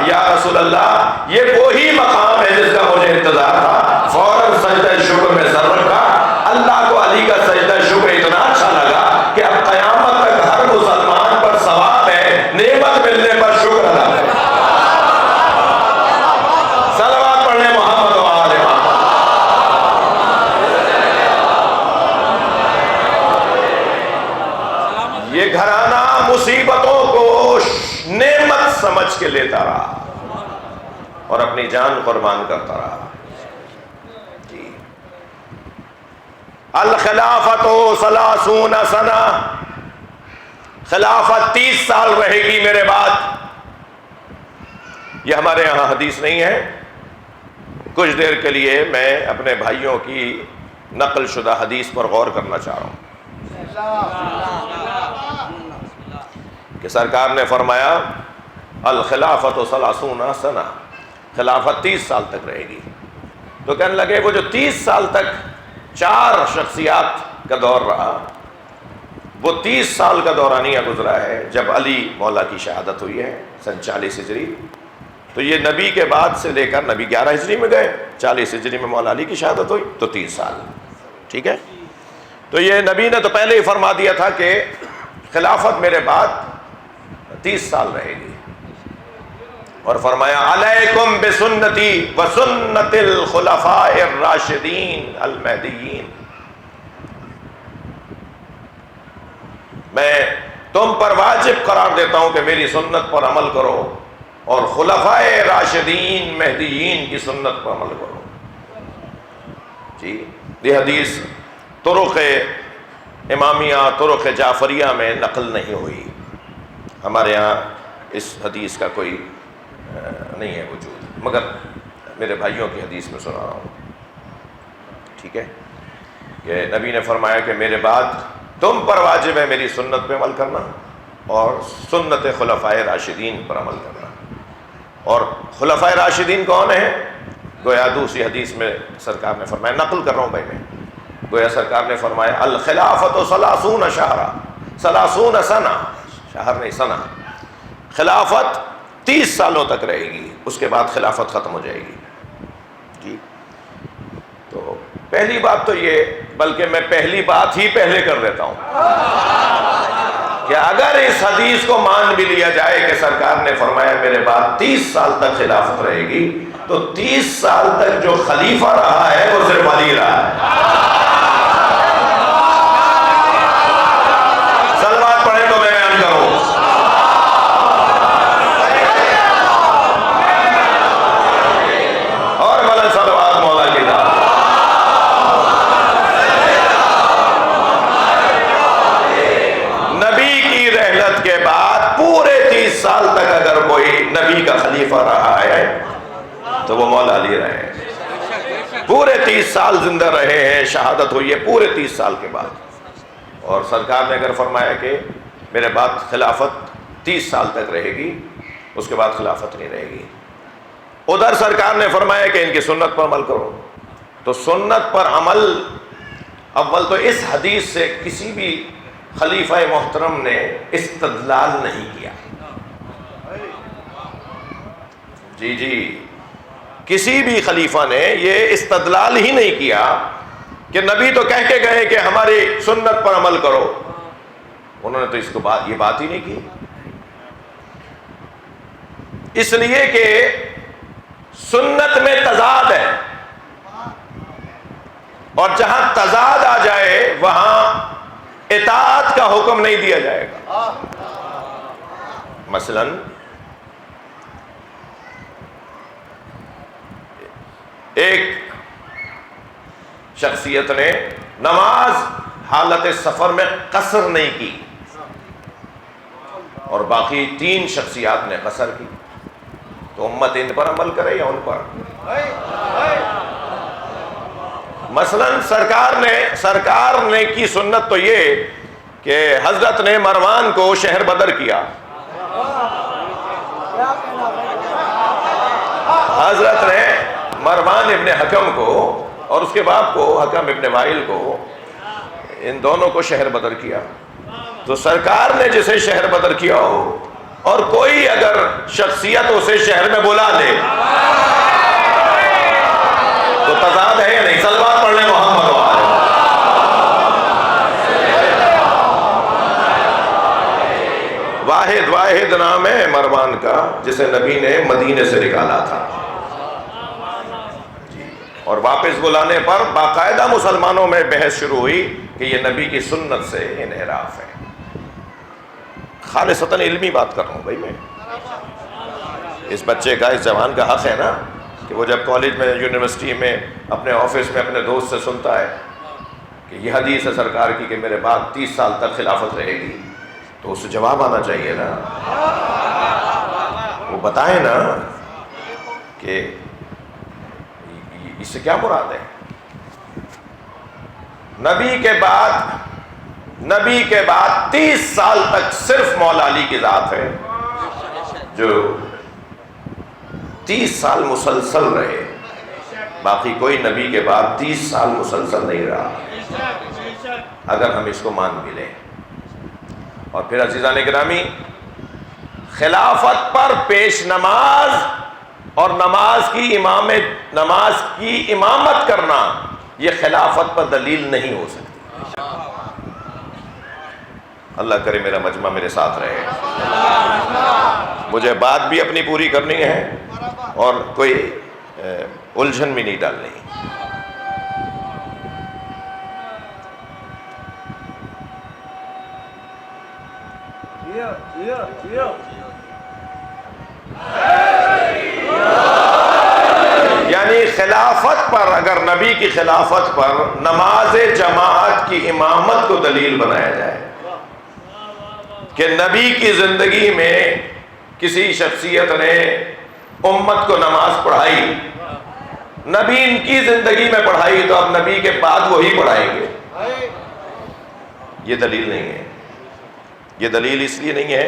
یا رسول اللہ یہ وہی مقام ہے جس کا مجھے انتظار تھا. فوراً سجدہ شکر میں سر رکھا. اللہ کو علی کا سجدہ شکر اتنا اچھا لگا کہ اب قیامت تک ہر مسلمان پر ثواب دیتا رہا اور اپنی جان قربان کرتا رہا. جی الخلافت 30 سنہ، خلافت 30 سال رہے گی میرے بعد. یہ ہمارے یہاں حدیث نہیں ہے. کچھ دیر کے لیے میں اپنے بھائیوں کی نقل شدہ حدیث پر غور کرنا چاہ رہا ہوں کہ سرکار نے فرمایا الخلافت 30 سنہ، خلافت 30 سال تک رہے گی. تو کہنے لگے وہ جو 30 سال تک 4 شخصیات کا دور رہا، وہ 30 سال کا دورانیہ گزرا ہے جب علی مولا کی شہادت ہوئی ہے سن 40 ہجری. تو یہ نبی کے بعد سے لے کر نبی 11 ہجری میں گئے، 40 ہجری میں مولا علی کی شہادت ہوئی، تو 30 سال. ٹھیک ہے. تو یہ نبی نے تو پہلے ہی فرما دیا تھا کہ خلافت میرے بعد 30 سال رہے گی، اور فرمایا علیکم بسنتی وسنت الخلفاء الراشدین المہدیین. میں تم پر واجب قرار دیتا ہوں کہ میری سنت پر عمل کرو اور خلفاء راشدین مہدیین کی سنت پر عمل کرو. جی یہ حدیث طرق امامیہ طرق جعفریہ میں نقل نہیں ہوئی. ہمارے یہاں اس حدیث کا کوئی نہیں ہے وجود، مگر میرے بھائیوں کی حدیث میں سنا رہا ہوں. ٹھیک ہے کہ نبی نے فرمایا کہ میرے بعد تم پر واجب ہے میری سنت پہ عمل کرنا اور سنت خلفاء راشدین پر عمل کرنا. اور خلفاء راشدین کون ہیں؟ گویا دوسری حدیث میں سرکار نے فرمایا، نقل کر رہا ہوں بھائی میں، گویا سرکار نے فرمایا الخلافت 30 شہرا، 30 سنہ، شہر نہیں سنہ. خلافت 30 سالوں تک رہے گی، اس کے بعد خلافت ختم ہو جائے گی. جی تو پہلی بات تو یہ، بلکہ میں پہلی بات ہی پہلے کر دیتا ہوں کہ اگر اس حدیث کو مان بھی لیا جائے کہ سرکار نے فرمایا میرے بعد 30 سال تک خلافت رہے گی، تو 30 سال تک جو خلیفہ رہا ہے وہ صرف علی رہا ہے. سلوات پڑھیں تو میں بیان کروں. اور بلند سلوات مولا کی طرف. نبی کی رحلت کے بعد پورے 30 سال تک اگر کوئی نبی کا خلیفہ رہا ہے تو وہ مولا علی رہے ہیں. پورے 30 سال زندہ رہے ہیں، شہادت ہوئی ہے پورے 30 سال کے بعد. اور سرکار نے اگر فرمایا کہ میرے بعد خلافت 30 سال تک رہے گی، اس کے بعد خلافت نہیں رہے گی. ادھر سرکار نے فرمایا کہ ان کی سنت پر عمل کرو. تو سنت پر عمل، اول تو اس حدیث سے کسی بھی خلیفہ محترم نے استدلال نہیں کیا. جی کسی بھی خلیفہ نے یہ استدلال ہی نہیں کیا کہ نبی تو کہہ کے گئے کہ ہماری سنت پر عمل کرو. انہوں نے تو اس کو یہ بات ہی نہیں کی، اس لیے کہ سنت میں تضاد ہے، اور جہاں تضاد آ جائے وہاں اطاعت کا حکم نہیں دیا جائے گا. مثلا ایک شخصیت نے نماز حالت سفر میں قصر نہیں کی اور باقی 3 شخصیات نے قصر کی، تو امت ان پر عمل کرے یا ان پر؟ مثلا سرکار نے کی سنت تو یہ کہ حضرت نے مروان کو شہر بدر کیا. حضرت نے مروان ابن حکم کو اور اس کے باپ کو حکم ابن وائل کو، ان دونوں کو شہر بدر کیا. تو سرکار نے جسے شہر بدر کیا ہو اور کوئی اگر شخصیت اسے شہر میں بلا لے تو تضاد ہے یا نہیں؟ سلوات پڑھنے محمد واحد نام ہے مروان کا، جسے نبی نے مدینے سے نکالا تھا، اور واپس بلانے پر باقاعدہ مسلمانوں میں بحث شروع ہوئی کہ یہ نبی کی سنت سے انحراف ہے. خالصتاً علمی بات کر رہا ہوں بھائی میں. اس بچے کا، اس جوان کا حق ہے نا کہ وہ جب کالج میں، یونیورسٹی میں، اپنے آفس میں اپنے دوست سے سنتا ہے کہ یہ حدیث ہے سرکار کی کہ میرے بعد 30 سال تک خلافت رہے گی، تو اس سے جواب آنا چاہیے نا، وہ بتائیں نا کہ اس سے کیا مراد ہے۔ نبی کے بعد 30 سال تک صرف مولا علی کی ذات ہے جو 30 سال مسلسل رہے، باقی کوئی نبی کے بعد 30 سال مسلسل نہیں رہا، اگر ہم اس کو مان بھی لیں۔ اور پھر عزیزان گرامی، خلافت پر پیش نماز اور نماز کی امامت کرنا یہ خلافت پر دلیل نہیں ہو سکتی۔ اللہ کرے میرا مجمع میرے ساتھ رہے، مجھے بات بھی اپنی پوری کرنی ہے اور کوئی الجھن بھی نہیں ڈالنی۔ یعنی خلافت پر، اگر نبی کی خلافت پر نماز جماعت کی امامت کو دلیل بنایا جائے کہ نبی کی زندگی میں کسی شخصیت نے امت کو نماز پڑھائی، نبی ان کی زندگی میں پڑھائی، تو اب نبی کے بعد وہی پڑھائیں گے، یہ دلیل نہیں ہے۔ یہ دلیل اس لیے نہیں ہے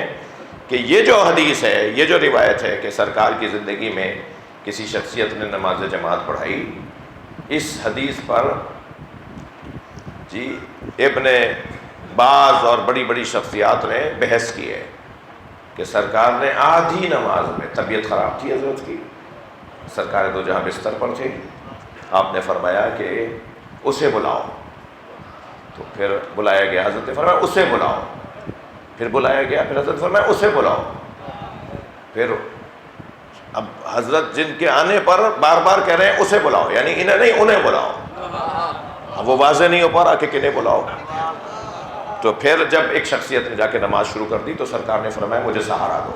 کہ یہ جو حدیث ہے، یہ جو روایت ہے کہ سرکار کی زندگی میں کسی شخصیت نے نماز جماعت پڑھائی، اس حدیث پر ابن باز اور بڑی بڑی شخصیات نے بحث کی ہے کہ سرکار نے آدھی نماز میں، طبیعت خراب تھی حضرت کی، سرکار دو جہاں بستر پر تھے، آپ نے فرمایا کہ اسے بلاؤ، تو پھر بلایا گیا، حضرت نے فرمایا اسے بلاؤ، پھر بلایا گیا، پھر حضرت فرمایا اسے بلاؤ، پھر اب حضرت جن کے آنے پر بار بار کہہ رہے ہیں اسے بلاؤ، یعنی انہیں نہیں انہیں بلاؤ، اب وہ واضح نہیں ہو پا رہا کہ کنہیں بلاؤ۔ تو پھر جب ایک شخصیت نے جا کے نماز شروع کر دی تو سرکار نے فرمایا مجھے سہارا دو،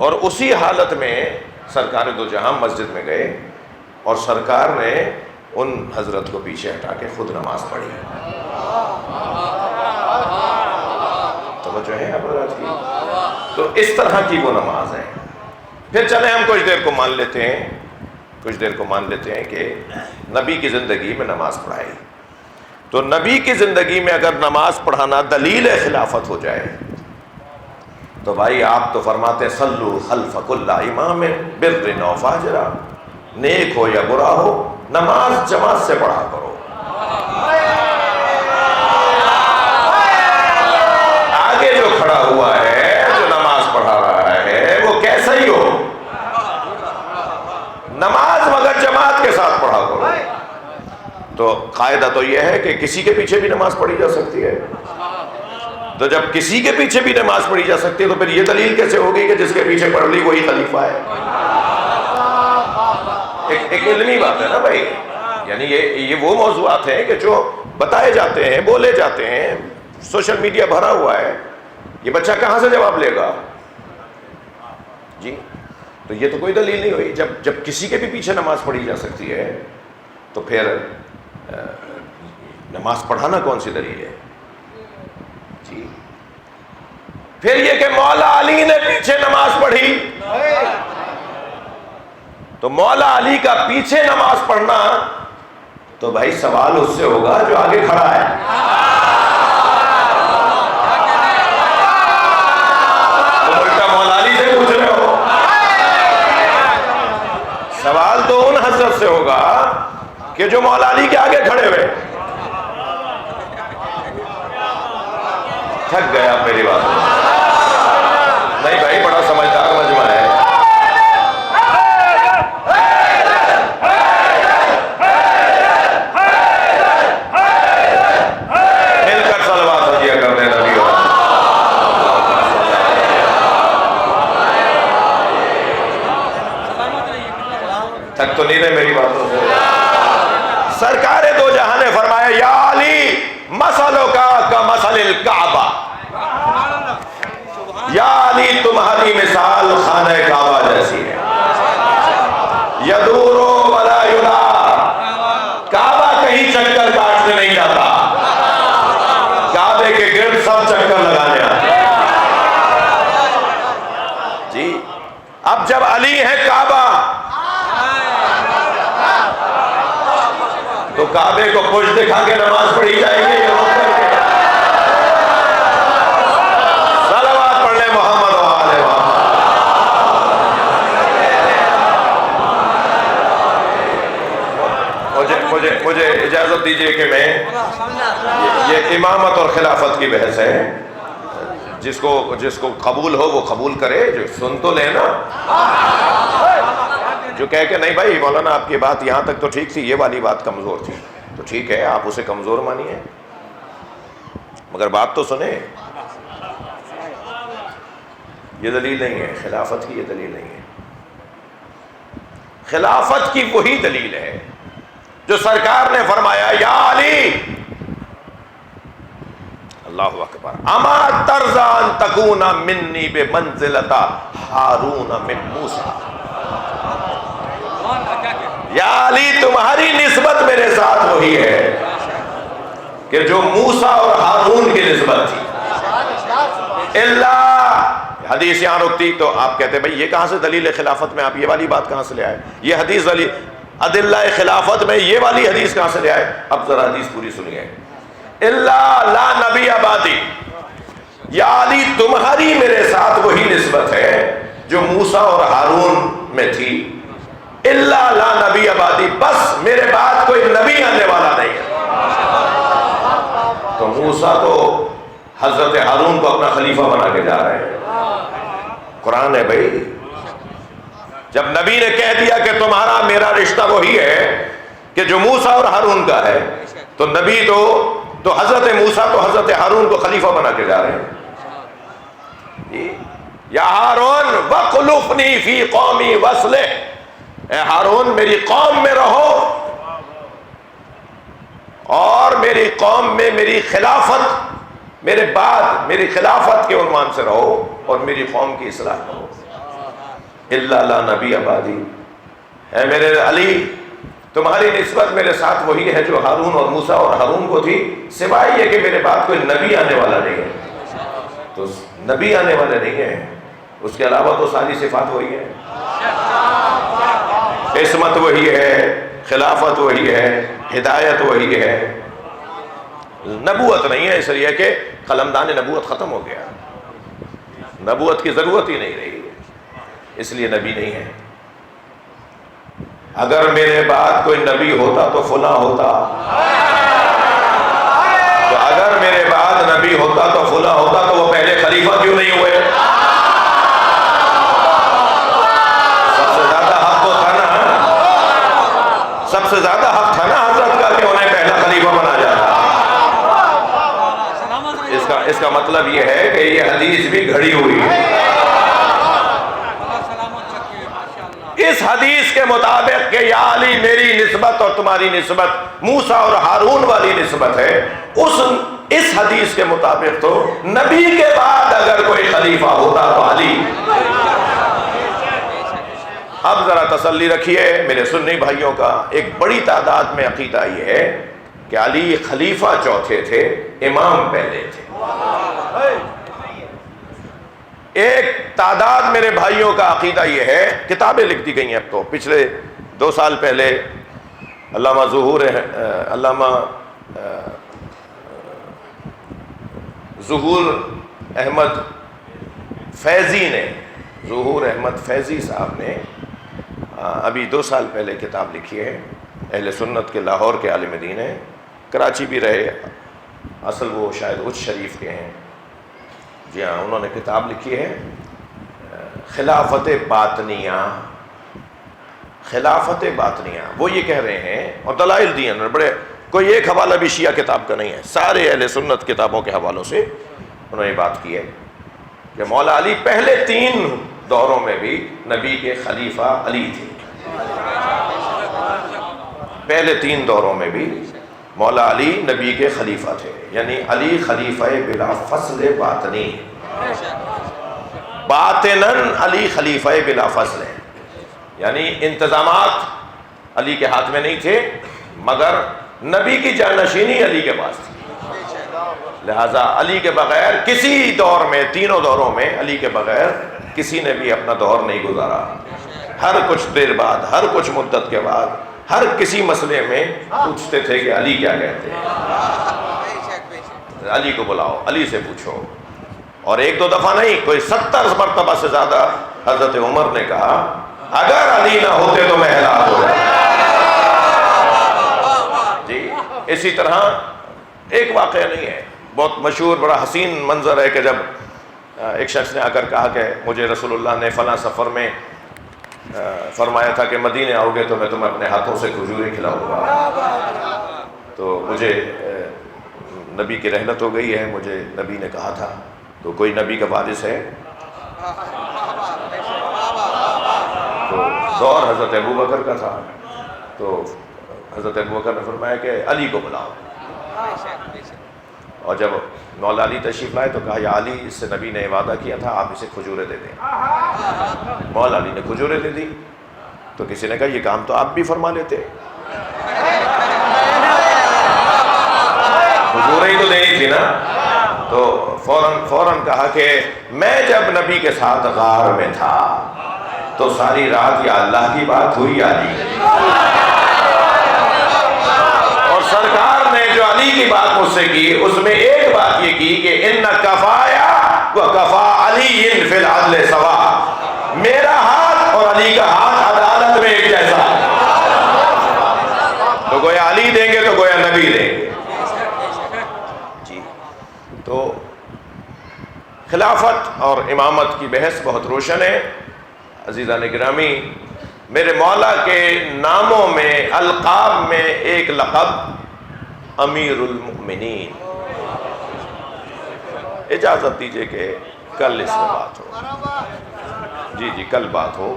اور اسی حالت میں سرکار دو جہاں مسجد میں گئے اور سرکار نے ان حضرت کو پیچھے ہٹا کے خود نماز پڑھی۔ توجہ ہے حضرت کی؟ تو اس طرح کی وہ نماز ہے۔ پھر چلیں ہم کچھ دیر کو مان لیتے ہیں کہ نبی کی زندگی میں نماز پڑھائی، تو نبی کی زندگی میں اگر نماز پڑھانا دلیل خلافت ہو جائے تو بھائی آپ تو فرماتے صلو خلف کل امام بر و فاجر، نیک ہو یا برا ہو نماز جماعت سے پڑھا کرو۔ آگے جو کھڑا ہوا ہے، جو نماز پڑھا رہا ہے، وہ کیسا ہی ہو، نماز مگر جماعت کے ساتھ پڑھا کرو۔ تو قاعدہ تو یہ ہے کہ کسی کے پیچھے بھی نماز پڑھی جا سکتی ہے، تو جب کسی کے پیچھے بھی نماز پڑھی جا سکتی ہے تو پھر یہ دلیل کیسے ہوگی کہ جس کے پیچھے پڑھ لی وہی خلیفہ ہے؟ ایک علمی بات ہے نا بھائی، یعنی یہ وہ موضوعات ہیں کہ جو بتائے جاتے ہیں، بولے جاتے ہیں، سوشل میڈیا بھرا ہوا ہے، یہ بچہ کہاں سے جواب لے گا جی؟ تو یہ تو کوئی دلیل نہیں ہوئی۔ جب کسی کے بھی پیچھے نماز پڑھی جا سکتی ہے تو پھر نماز پڑھانا کون سی دلیل ہے جی؟ پھر یہ کہ مولا علی نے پیچھے نماز پڑھی، تو مولا علی کا پیچھے نماز پڑھنا تو بھائی سوال اس سے ہوگا جو آگے کھڑا ہے۔ تو الٹا مولا علی سے پوچھ رہے ہو، سوال تو ان حضرت سے ہوگا کہ جو مولا علی کے آگے کھڑے ہوئے۔ تھک گئے آپ میری بات نہیں بھائی، بڑا سمجھدار مجمع ہے۔ مل کر صلوات کیا کرتے نبی اور تھک تو نہیں رہے میری باتوں سے؟ سرکار دو جہاں نے فرمایا یا علی مثلک کمثل الکعبہ، یا علی علی تمہاری مثال خانہ کعبہ جیسی ہے، یدور ولا یدار، کعبہ کہیں چکر کاٹنے نہیں جاتا، کعبے کے گرد سب چکر لگانے آتے ہیں جی۔ اب جب علی ہے کعبہ تو کعبے کو پشت دکھا کے نماز پڑھی جائے گی یا روک کر کے؟ صلوات پڑھ لیں محمد و آل محمد۔ مجھے اجازت دیجئے کہ میں یہ امامت اور خلافت کی بحث ہے، جس کو قبول ہو وہ قبول کرے، جو سن تو لے نا، جو کہے کہ نہیں بھائی مولانا آپ کی بات یہاں تک تو ٹھیک تھی، یہ والی بات کمزور تھی، تو ٹھیک ہے آپ اسے کمزور مانیے، مگر بات تو سنیں۔ یہ دلیل نہیں ہے خلافت کی، یہ دلیل نہیں ہے۔ خلافت کی وہی دلیل ہے جو سرکار نے فرمایا یا علی، اللہ اکبر، اما ترضى ان تكون منی بمنزلۃ ہارون من موسیٰ، یا علی تمہاری نسبت میرے ساتھ وہی ہے کہ جو موسیٰ اور ہارون کی نسبت تھی۔ اللہ حدیث یہاں رکتی تو آپ کہتے بھئی یہ کہاں سے دلیل خلافت میں، آپ یہ والی بات کہاں سے لے آئے، یہ حدیث دلیل ادلہ خلافت میں یہ والی حدیث کہاں سے لے آئے؟ اب ذرا حدیث پوری سنیے۔ اللہ لا نبی آبادی، یا علی تمہاری میرے ساتھ وہی نسبت ہے جو موسیٰ اور ہارون میں تھی، اللہ لا نبی آبادی، بس میرے بعد کوئی نبی آنے والا نہیں ہے۔ تو موسیٰ تو حضرت ہارون کو اپنا خلیفہ بنا کے جا رہے ہیں، قرآن ہے بھائی۔ جب نبی نے کہہ دیا کہ تمہارا میرا رشتہ وہی ہے کہ جو موسیٰ اور ہارون کا ہے، تو نبی تو حضرت موسیٰ تو حضرت ہارون کو خلیفہ بنا کے جا رہے ہیں۔ یا ہارون وَخْلُفْنِي فِي قَوْمِي وَأَصْلِحْ، اے ہارون میری قوم میں رہو اور میری قوم میں میری خلافت، میرے بعد میری خلافت کے عنوان سے رہو اور میری قوم کی اصلاح کرو۔ اللہ لا نبی آبادی، اے میرے علی تمہاری نسبت میرے ساتھ وہی ہے جو ہارون اور موسیٰ اور ہارون کو تھی، سوائے یہ کہ میرے بعد کوئی نبی آنے والا نہیں ہے۔ تو نبی آنے والے نہیں ہیں، اس کے علاوہ تو ساری صفات وہی ہے، عصمت وہی ہے، خلافت وہی ہے، ہدایت وہی ہے، نبوت نہیں ہے، اس لیے کہ قلمدان نبوت ختم ہو گیا، نبوت کی ضرورت ہی نہیں رہی، اس لیے نبی نہیں ہے۔ اگر میرے بعد کوئی نبی ہوتا تو فلاں ہوتا، تو اگر میرے بعد نبی ہوتا تو فلاں ہوتا، تو وہ پہلے خلیفہ کیوں نہیں ہوئے؟ سب سے زیادہ حق تو تھا نا، سب سے زیادہ حق تھا نا حضرت کا کہ انہیں پہلا خلیفہ بنا جاتا۔ اس کا مطلب یہ ہے کہ یہ حدیث بھی گھڑی ہوئی ہے۔ اس حدیث کے مطابق کہ یا علی میری نسبت اور تمہاری نسبت موسیٰ اور ہارون والی نسبت ہے، اس حدیث کے مطابق تو نبی کے بعد اگر کوئی خلیفہ ہوتا تو علی۔ اب ذرا تسلی رکھیے میرے سنی بھائیوں کا، ایک بڑی تعداد میں عقیدہ یہ ہے کہ علی خلیفہ چوتھے تھے، امام پہلے تھے۔ ایک تعداد میرے بھائیوں کا عقیدہ یہ ہے، کتابیں لکھ دی گئی ہیں اب تو، پچھلے 2 سال پہلے علامہ ظہور احمد فیضی صاحب نے ابھی 2 سال پہلے کتاب لکھی ہے، اہل سنت کے لاہور کے عالم دین ہیں، کراچی بھی رہے، اصل وہ شاید اچ شریف کے ہیں، جی ہاں، انہوں نے کتاب لکھی ہے خلافت باطنیہ۔ خلافت باطنیہ، وہ یہ کہہ رہے ہیں اور دلائل دیے انہوں نے بڑے، کوئی ایک حوالہ بھی شیعہ کتاب کا نہیں ہے، سارے اہل سنت کتابوں کے حوالوں سے انہوں نے یہ بات کی ہے کہ مولا علی پہلے 3 دوروں میں بھی نبی کے خلیفہ علی تھے، پہلے 3 دوروں میں بھی مولا علی نبی کے خلیفہ تھے، یعنی علی خلیفہ بلا فصل باطنی۔ باطناً علی خلیفہ بلا فصل ہیں، یعنی انتظامات علی کے ہاتھ میں نہیں تھے، مگر نبی کی جانشینی علی کے پاس تھی۔ لہٰذا علی کے بغیر کسی دور میں، تینوں دوروں میں علی کے بغیر کسی نے بھی اپنا دور نہیں گزارا۔ ہر کچھ دیر بعد، ہر کچھ مدت کے بعد، ہر کسی مسئلے میں پوچھتے تھے کہ علی کیا کہتے ہیں، علی کو بلاؤ، علی سے پوچھو۔ اور ایک دو دفعہ نہیں، کوئی 70 مرتبہ سے زیادہ حضرت عمر نے کہا اگر علی نہ ہوتے تو میں ہلاک ہو جاتا۔ جی اسی طرح ایک واقعہ نہیں ہے، بہت مشہور بڑا حسین منظر ہے کہ جب ایک شخص نے آ کر کہا کہ مجھے رسول اللہ نے فلاں سفر میں فرمایا تھا کہ مدینے آؤ گے تو میں تمہیں اپنے ہاتھوں سے کھجوریں کھلاؤں گا، تو مجھے نبی کی رحلت ہو گئی ہے، مجھے نبی نے کہا تھا، تو کوئی نبی کا وارث ہے؟ تو دور حضرت ابوبکر کا تھا، تو حضرت ابوبکر نے فرمایا کہ علی کو بلاؤ، اور جب مولا علی تشریف لائے تو کہا یا علی، اس سے نبی نے وعدہ کیا تھا، آپ اسے کھجوریں دے دیں۔ مولا علی نے کھجوریں دے دی، تو کسی نے کہا یہ کام تو آپ بھی فرما لیتے، کھجوریں ہی تو دینی تھی نا۔ تو فوراً کہا کہ میں جب نبی کے ساتھ غار میں تھا تو ساری رات یا اللہ کی بات ہوئی یا علی کی، اور سرکار نے جو علی کی بات مجھ سے کی اس میں ایک بات یہ کی کہ ان کفایا و کفا علی فی العدل سوا، میرا ہاتھ اور علی کا ہاتھ عدالت میں ایک جیسا ہے، تو گویا علی دیں گے تو گویا نبی دیں گے۔ جی تو خلافت اور امامت کی بحث بہت روشن ہے۔ عزیزان گرامی، میرے مولا کے ناموں میں، القاب میں ایک لقب امیر المؤمنین۔ اجازت دیجئے کہ کل اس میں بات ہو، جی کل بات ہو،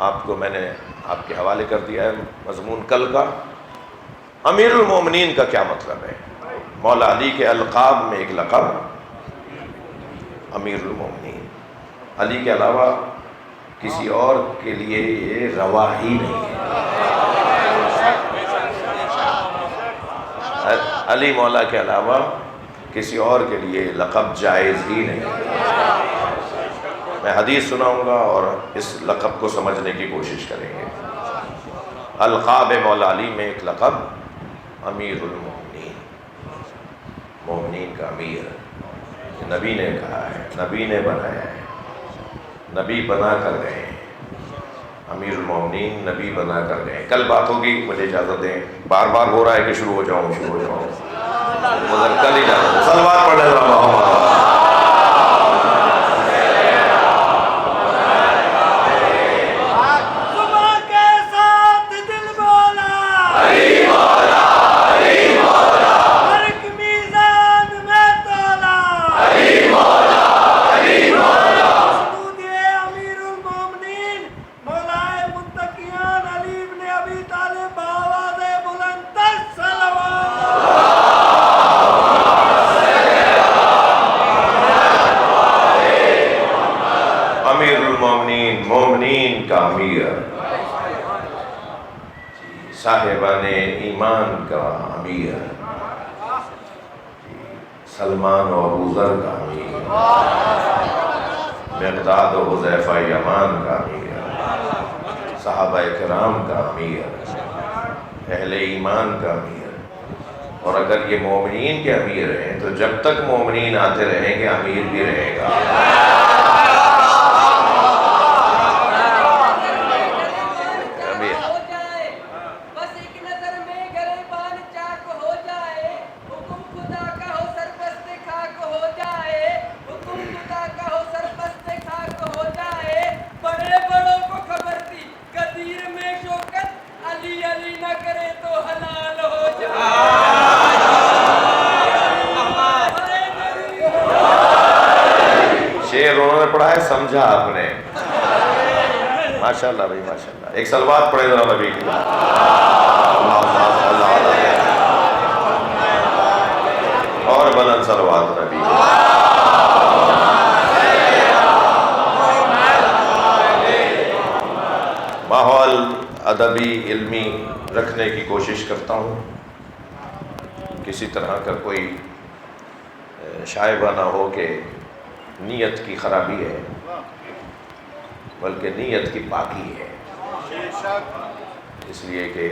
آپ کو میں نے آپ کے حوالے کر دیا ہے مضمون کل کا۔ امیر المؤمنین کا کیا مطلب ہے؟ مولا علی کے القاب میں ایک لقب امیر المؤمنین، علی کے علاوہ کسی اور کے لیے یہ روا ہی نہیں ہے، علی مولا کے علاوہ کسی اور کے لیے لقب جائز ہی نہیں ہے۔ میں حدیث سناؤں گا اور اس لقب کو سمجھنے کی کوشش کریں گے۔ القاب مولا علی میں ایک لقب امیر المؤمنین، مومنین کا امیر، نبی نے کہا ہے، نبی نے بنایا ہے، نبی بنا کر گئے ہیں، امیر المومنین نبی بنا کر گئے ہیں۔ کل بات ہوگی، مجھے اجازت دیں، بار بار ہو رہا ہے کہ شروع ہو جاؤں مگر کل اجازت دیں، صلوات پڑھنے والا مومنین کا امیر، صاحبان ایمان کا امیر، سلمان و ابو ذر کا امیر، مقداد و حذیفہ یمان کا امیر، صحابہ کرام کا امیر، اہل ایمان کا امیر۔ اور اگر یہ مومنین کے امیر ہیں تو جب تک مومنین آتے رہیں گے امیر بھی رہے گا۔ پڑھا ہے، سمجھا آپ نے، ماشاءاللہ بھائی ماشاءاللہ۔ ایک صلوات پڑھے ذرا نبی کی، اور بلند صلوات نبی۔ ادبی علمی رکھنے کی کوشش کرتا ہوں، کسی طرح کا کوئی شائبہ نہ ہو کہ نیت کی خرابی ہے، بلکہ نیت کی پاکی ہے، اس لیے کہ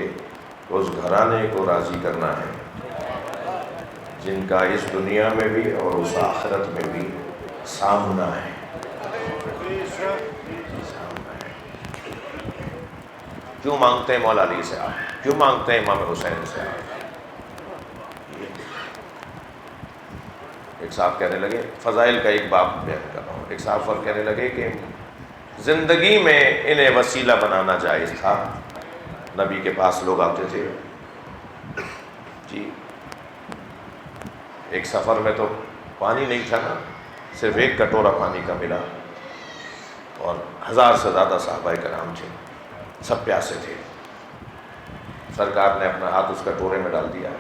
اس گھرانے کو راضی کرنا ہے جن کا اس دنیا میں بھی اور اس آخرت میں بھی سامنا ہے۔ کیوں مانگتے ہیں مولا علی سے آپ؟ کیوں مانگتے ہیں امام حسین سے آپ؟ ایک صاحب کہنے لگے، فضائل کا ایک باب بیان کر رہا ہوں، ایک صاحب کہنے لگے کہ زندگی میں انہیں وسیلہ بنانا جائز تھا۔ نبی کے پاس لوگ آتے تھے، جی ایک سفر میں تو پانی نہیں تھا نا، صرف ایک کٹورا پانی کا ملا، اور 1000 سے زیادہ صحابہ کرام تھے، سب پیاسے تھے۔ سرکار نے اپنا ہاتھ اس کٹورے میں ڈال دیا،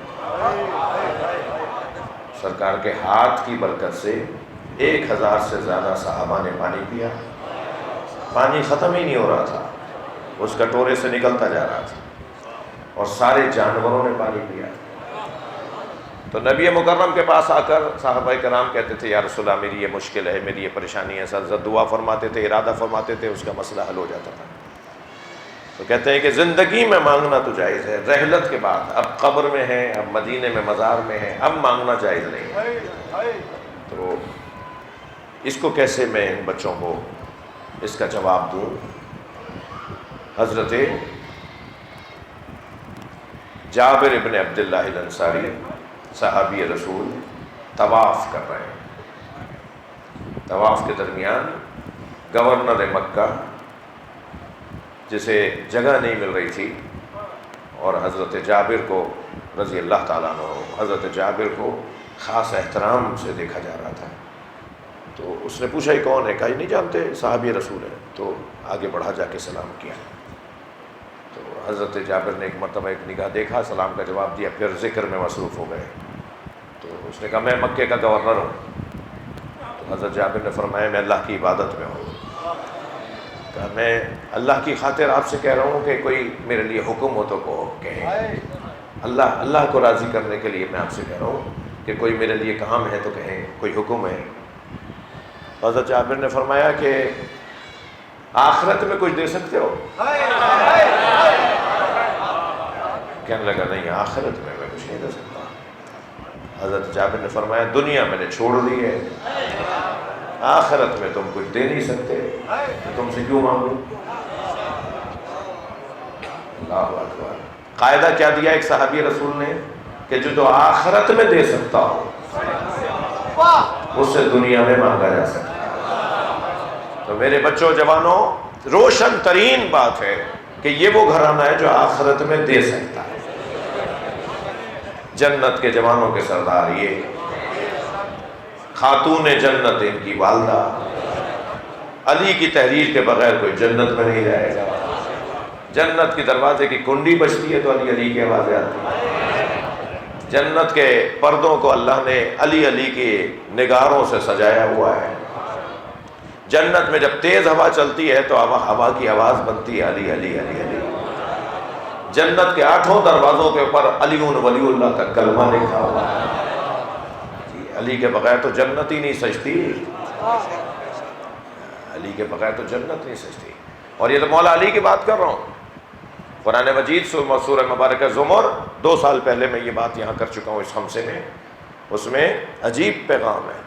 سرکار کے ہاتھ کی برکت سے 1000 سے زیادہ صحابہ نے پانی پیا۔ پانی ختم ہی نہیں ہو رہا تھا، اس کٹورے سے نکلتا جا رہا تھا، اور سارے جانوروں نے پانی پیا۔ تو نبی مکرم کے پاس آ کر صحابہ کرام کہتے تھے، یا رسول اللہ میری یہ مشکل ہے، میری یہ پریشانی ہے، سر دعا فرماتے تھے، ارادہ فرماتے تھے، اس کا مسئلہ حل ہو جاتا تھا۔ تو کہتے ہیں کہ زندگی میں مانگنا تو جائز ہے، رحلت کے بعد، اب قبر میں ہے، اب مدینے میں مزار میں ہے، اب مانگنا جائز نہیں ہے۔ تو اس کو کیسے میں ان بچوں کو اس کا جواب دوں؟ حضرت جابر ابن عبداللہ الانصاری صحابی رسول طواف کر رہے ہیں۔ طواف کے درمیان گورنر مکہ، جسے جگہ نہیں مل رہی تھی، اور حضرت جابر کو رضی اللہ تعالیٰ عنہ، حضرت جابر کو خاص احترام سے دیکھا جا رہا تھا۔ تو اس نے پوچھا یہ کون ہے؟ کہا یہ نہیں جانتے، صحابی رسول ہے۔ تو آگے بڑھا جا کے سلام کیا۔ تو حضرت جابر نے ایک مرتبہ ایک نگاہ دیکھا، سلام کا جواب دیا، پھر ذکر میں مصروف ہو گئے۔ تو اس نے کہا میں مکے کا گورنر ہوں۔ تو حضرت جابر نے فرمایا میں اللہ کی عبادت میں ہوں۔ کہا میں اللہ کی خاطر آپ سے کہہ رہا ہوں کہ کوئی میرے لیے حکم ہو تو کہیں، اللہ کو راضی کرنے کے لیے میں آپ سے کہہ رہا ہوں کہ کوئی میرے لیے کام ہے تو کہیں، کوئی حکم ہے۔ حضرت جابر نے فرمایا کہ آخرت میں کچھ دے سکتے ہو؟ کہنے لگا نہیں، آخرت میں کچھ نہیں دے سکتا۔ حضرت جابر نے فرمایا دنیا میں نے چھوڑ دی ہے، آخرت میں تم کچھ دے نہیں سکتے، تو تم سے کیوں مانگوں؟ اللہ اکبر۔ قاعدہ کیا دیا ایک صحابی رسول نے کہ جو آخرت میں دے سکتا ہو اس سے دنیا میں مانگا جا سکتا ہے۔ تو میرے بچوں جوانوں، روشن ترین بات ہے کہ یہ وہ گھرانہ ہے جو آخرت میں دے سکتا ہے۔ جنت کے جوانوں کے سردار یہ خاتون جنت، ان کی والدہ، علی کی تحریر کے بغیر کوئی جنت میں نہیں جائے گا۔ جنت کی دروازے کی کنڈی بجتی ہے تو علی علی کی آوازیں آتی ہیں۔ جنت کے پردوں کو اللہ نے علی علی کی نگاروں سے سجایا ہوا ہے۔ جنت میں جب تیز ہوا چلتی ہے تو ہوا کی آواز بنتی ہے علی علی علی علی۔ جنت کے 8 دروازوں کے اوپر علی ولی اللہ کا کلمہ لکھا ہوا ہے۔ علی کے بغیر تو جنت ہی نہیں سجتی، علی کے بغیر تو جنت نہیں سجتی۔ اور یہ تو مولا علی کی بات کر رہا ہوں۔ قرآن مجید سورہ مبارکہ زمر 2 سال پہلے میں یہ بات یہاں کر چکا ہوں اس خمسے میں، اس میں عجیب پیغام ہے۔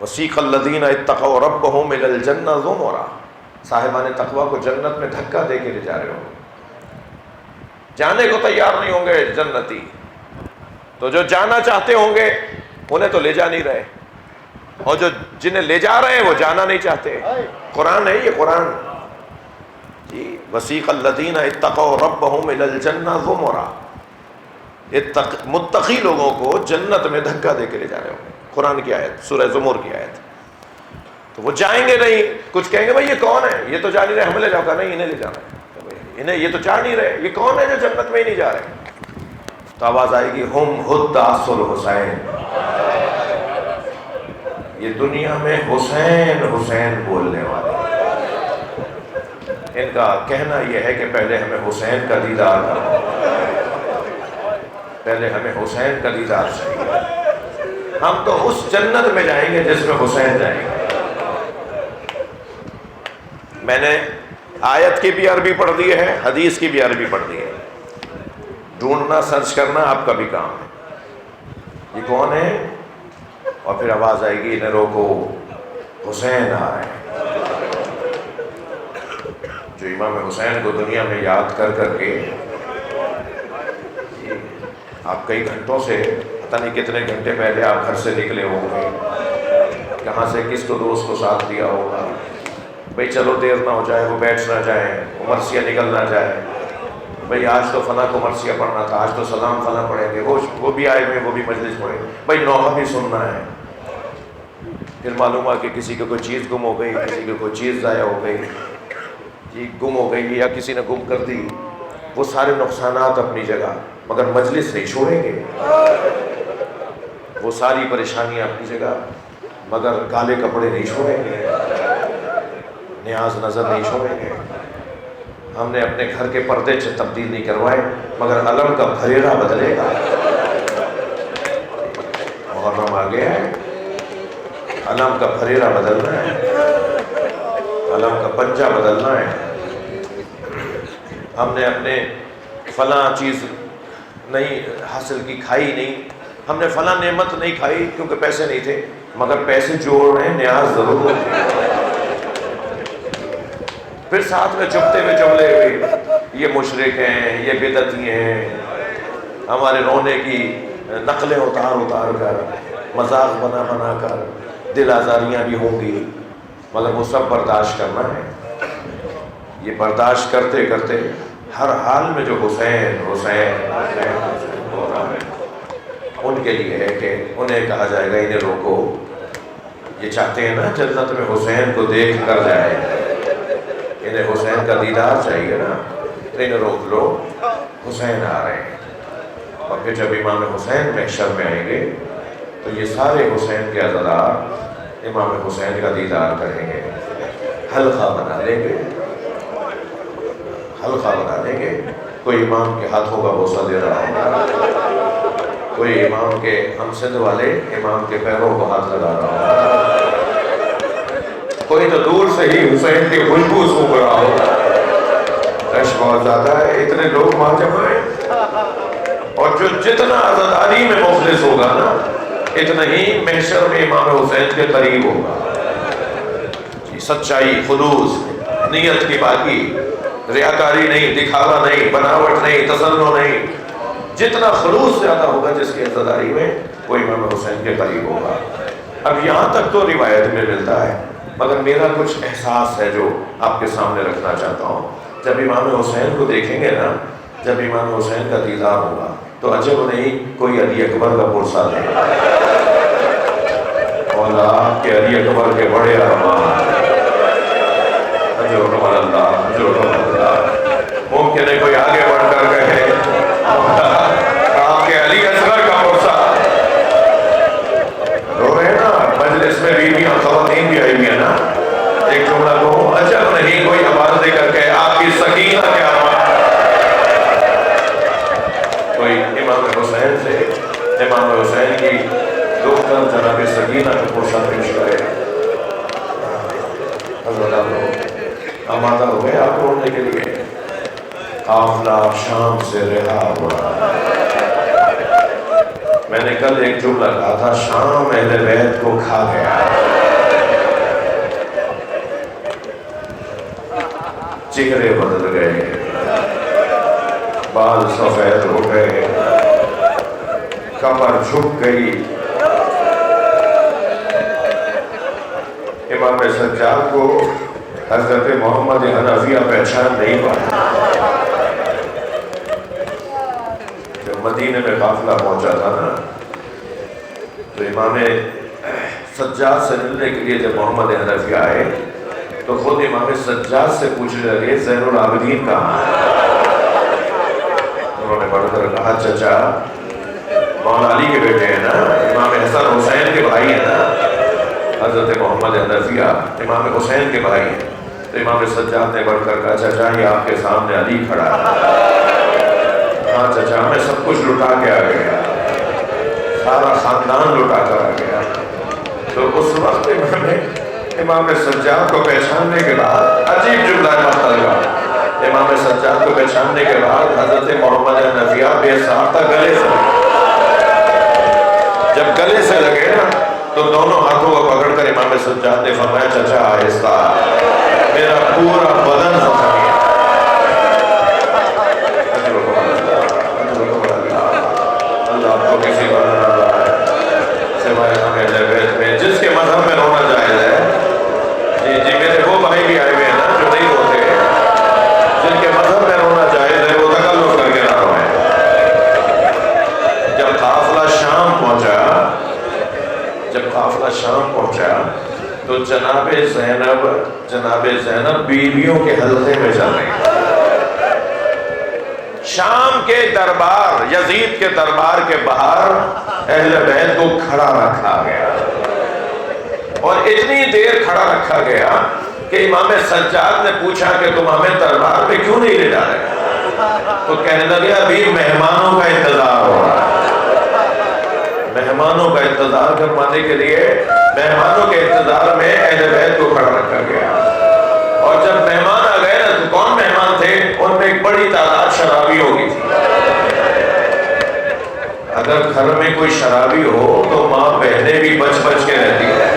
وَسِيقَ الَّذِينَ اتَّقَوْا رَبَّهُمْ إِلَى الْجَنَّةِ زُمَرًا، صاحبان تقویٰ کو جنت میں دھکا دے کے لے جا رہے ہوں گے، جانے کو تیار نہیں ہوں گے جنتی، تو جو جانا چاہتے ہوں گے انہیں تو لے جا نہیں رہے، اور جو جنہیں لے جا رہے ہیں وہ جانا نہیں چاہتے۔ قرآن ہے یہ، قرآن جی۔ وَسِيقَ الَّذِينَ اتَّقَوْا رَبَّهُمْ إِلَى الْجَنَّةِ زُمَرًا، متقی لوگوں کو جنت میں دھکا دے کے لے جا رہے ہوں گے۔ قرآن کی آیت، سورہ زمر کی آیت۔ تو وہ جائیں گے نہیں، کچھ کہیں گے بھائی یہ کون ہے، یہ تو جا نہیں رہے، ہمیں لے جاؤ، کہا نہیں انہیں لے جانا ہے، انہیں یہ تو چاہ نہیں رہے، یہ کون ہے جو جنت میں ہی نہیں جا رہے؟ تو آواز آئے گی ہم حداث الحسین، یہ دنیا میں حسین حسین بولنے والے، ان کا کہنا یہ ہے کہ پہلے ہمیں حسین کا دیدار کرو، پہلے ہمیں حسین کا دیدار چاہیے، ہم تو اس جنت میں جائیں گے جس میں حسین جائیں گے۔ میں نے آیت کی بھی عربی پڑھ دی ہے، حدیث کی بھی عربی پڑھ دی ہے، ڈھونڈنا سرچ کرنا آپ کا بھی کام ہے، یہ کون ہے؟ اور پھر آواز آئے گی انہیں روکو، حسین آ رہے ہیں۔ جو امام حسین کو دنیا میں یاد کر کر کے آپ کئی گھنٹوں سے، پتہ نہیں کتنے گھنٹے پہلے آپ گھر سے نکلے ہوں گے، کہاں سے کس کو دوست کو ساتھ دیا ہوگا، بھئی چلو دیر نہ ہو جائے، وہ بیٹھ نہ جائیں، وہ مرثیہ نکل نہ جائے، بھئی آج تو فلاں کو مرثیہ پڑھنا تھا، آج تو سلام فلاں پڑھیں گے، وہ بھی آئے ہوئے، وہ بھی مجلس پڑھیں گے، بھئی نوحہ بھی سننا ہے۔ پھر معلوم ہوا کہ کسی کو کوئی چیز گم ہو گئی، کسی کو کوئی چیز ضائع ہو گئی، جی گم ہو گئی یا کسی نے گم کر دی، وہ سارے نقصانات اپنی جگہ، مگر مجلس نہیں چھوڑیں گے، وہ ساری پریشانیاں اپنی جگہ، مگر کالے کپڑے نہیں چھوڑیں گے، نیاز نظر نہیں چھوڑیں گے۔ ہم نے اپنے گھر کے پردے تبدیل نہیں کروائے، مگر علم کا پھریرا بدلے گا۔ محرم آ گیا ہے، علم کا پھریرا بدلنا ہے، علم کا پنجہ بدلنا ہے۔ ہم نے اپنے فلاں چیز نہیں حاصل کی، کھائی نہیں، ہم نے فلاں نعمت نہیں کھائی کیونکہ پیسے نہیں تھے، مگر پیسے جوڑ رہے ہیں، نیاز ضرور ہوتی ہے۔ پھر ساتھ میں چپتے ہوئے جملے ہوئے، یہ مشرک ہیں، یہ بدعتی ہیں، ہمارے رونے کی نقلیں اتار کر، مذاق بنا بنا کر، دل آزاریاں بھی ہوں گی، مگر وہ سب برداشت کرنا ہے۔ یہ برداشت کرتے کرتے ہر حال میں جو حسین حسین حسین حسین ہو رہا ہے، ان کے لیے ہے کہ انہیں کہا جائے گا انہیں روکو، یہ چاہتے ہیں نا جنت میں حسین کو دیکھ کر جائے، انہیں حسین کا دیدار چاہیے نا، انہیں روک لو، حسین آ رہے ہیں۔ اور پھر جب امام حسین محشر میں آئیں گے تو یہ سارے حسین کے عزادار امام حسین کا دیدار کریں گے، حلقہ بنا لیں گے، حلقہ بنا لیں گے، کوئی امام کے ہاتھوں کا بوسہ دے رہا ہوگا، کوئی امام کے، ہم سندھ والے امام کے پیروں کو ہاتھ لگا رہا ہوگا، کوئی تو دور سے ہی حسین کی خوشبو سونگھ رہا ہوگا۔ رش بہت زیادہ ہے، اتنے لوگ وہاں جمع ہیں، اور جو جتنا عزاداری میں مخلص ہوگا نا، اتنا ہی محشر میں امام حسین کے قریب ہوگا۔ سچائی، خلوص، نیت کی باقی، ریاکاری نہیں، دکھاوا نہیں، بناوٹ نہیں، تصنع نہیں، جتنا خلوص زیادہ ہوگا جس کی عزاداری میں، وہ امام حسین کے قریب ہوگا۔ اب یہاں تک تو روایت میں ملتا ہے، مگر میرا کچھ احساس ہے جو آپ کے سامنے رکھنا چاہتا ہوں۔ جب امام حسین کو دیکھیں گے نا، جب امام حسین کا دیدار ہوگا تو عجب نہیں کوئی علی اکبر کا پرسہ دے، مولا آپ کے علی اکبر کے بڑے ارمان، حضور اللہ، حضور اللہ، ممکن ہے کوئی آگے بڑھ کر کہے آپ کے علی اصغر کا پرسہ، رو رہے نا مجلس میں بیویاں خواتین بھی آئی ہیں نا، ایک جملہ کو عجب نہیں کوئی آواز دے کر کے آپ کی سکینہ کے آواز، کوئی امام حسین سے، امام حسین کی دختر جناب سکینہ کا پرسہ پیش کرے۔ حضرت آپ آمادہ ہو گئے آپ رونے کے لیے؟ قافلہ شام سے رہا ہوا، میں نے کل ایک جملہ کہا تھا، شام اہل بیت کو کھا گیا، چہرے بدل گئے، بال سفید ہو گئے، کمر جھک گئی، امام سجاد کو حضرت محمد حنفیہ پہچان نہیں پایا۔ جب مدینے میں قافلہ پہنچا تھا نا، تو امام سجاد سے ملنے کے لیے جب محمد حنفیہ آئے تو خود امام سجاد سے پوچھنے لگے زین العابدین کہاں ہے؟ انہوں نے پڑھ کر کہا چچا مولا علی کے بیٹے ہیں نا، امام حسن حسین کے بھائی ہیں نا، حضرت محمد حنفیہ امام حسین کے بھائی ہیں، تو امام سجاد نے بڑھ کر کہا چچا یہ آپ کے سامنے علی کھڑا ہے۔ ہاں چچا میں سب کچھ لٹا کے آ گیا، سارا خاندان لٹا کر آ گیا۔ تو اس وقت امام سجاد کو پہچاننے کے بعد عجیب جملہ مختلف کا، امام سجاد کو پہچاننے کے بعد حضرت محمد نفیہ بے ساختہ گلے سے، جب گلے سے لگے نا تو دونوں ہاتھوں کو پکڑ کر امام سجاد نے فرمایا چچا آہستہ، میرا پورا بدن زخمی ہے۔ اللہ آپ کو کسی بدن نہ لائے سوائے ہمیں لبیت میں، جس کے مذہب میں رونا جائز ہے۔ جی میرے وہ بھائی بھی آئے ہوئے ہیں نا جو نہیں روتے، جن کے مذہب میں رونا جائز ہے وہ تکلف کر کے نہ روئیں۔ جب قافلہ شام پہنچا تو جناب زینب بیویوں کے حلقے میں چل رہی۔ شام کے دربار، یزید کے دربار کے باہر اہل بیت کو کھڑا رکھا گیا، اور اتنی دیر کھڑا رکھا گیا کہ امام سجاد نے پوچھا کہ تم ہمیں دربار میں کیوں نہیں لے جا رہے؟ تو کہنے لگے ابھی مہمانوں کا انتظار ہو رہا ہے۔ مہمانوں کا انتظار کروانے کے لیے مہمانوں کے انتظار میں اہل بیت کو کھڑا رکھا گیا، اور جب مہمان آ گئے نا تو کون مہمان تھے؟ ان میں ایک بڑی تعداد شرابیوں کی تھی۔ اگر گھر میں کوئی شرابی ہو تو ماں بہنیں بھی بچ بچ کے رہتی ہے،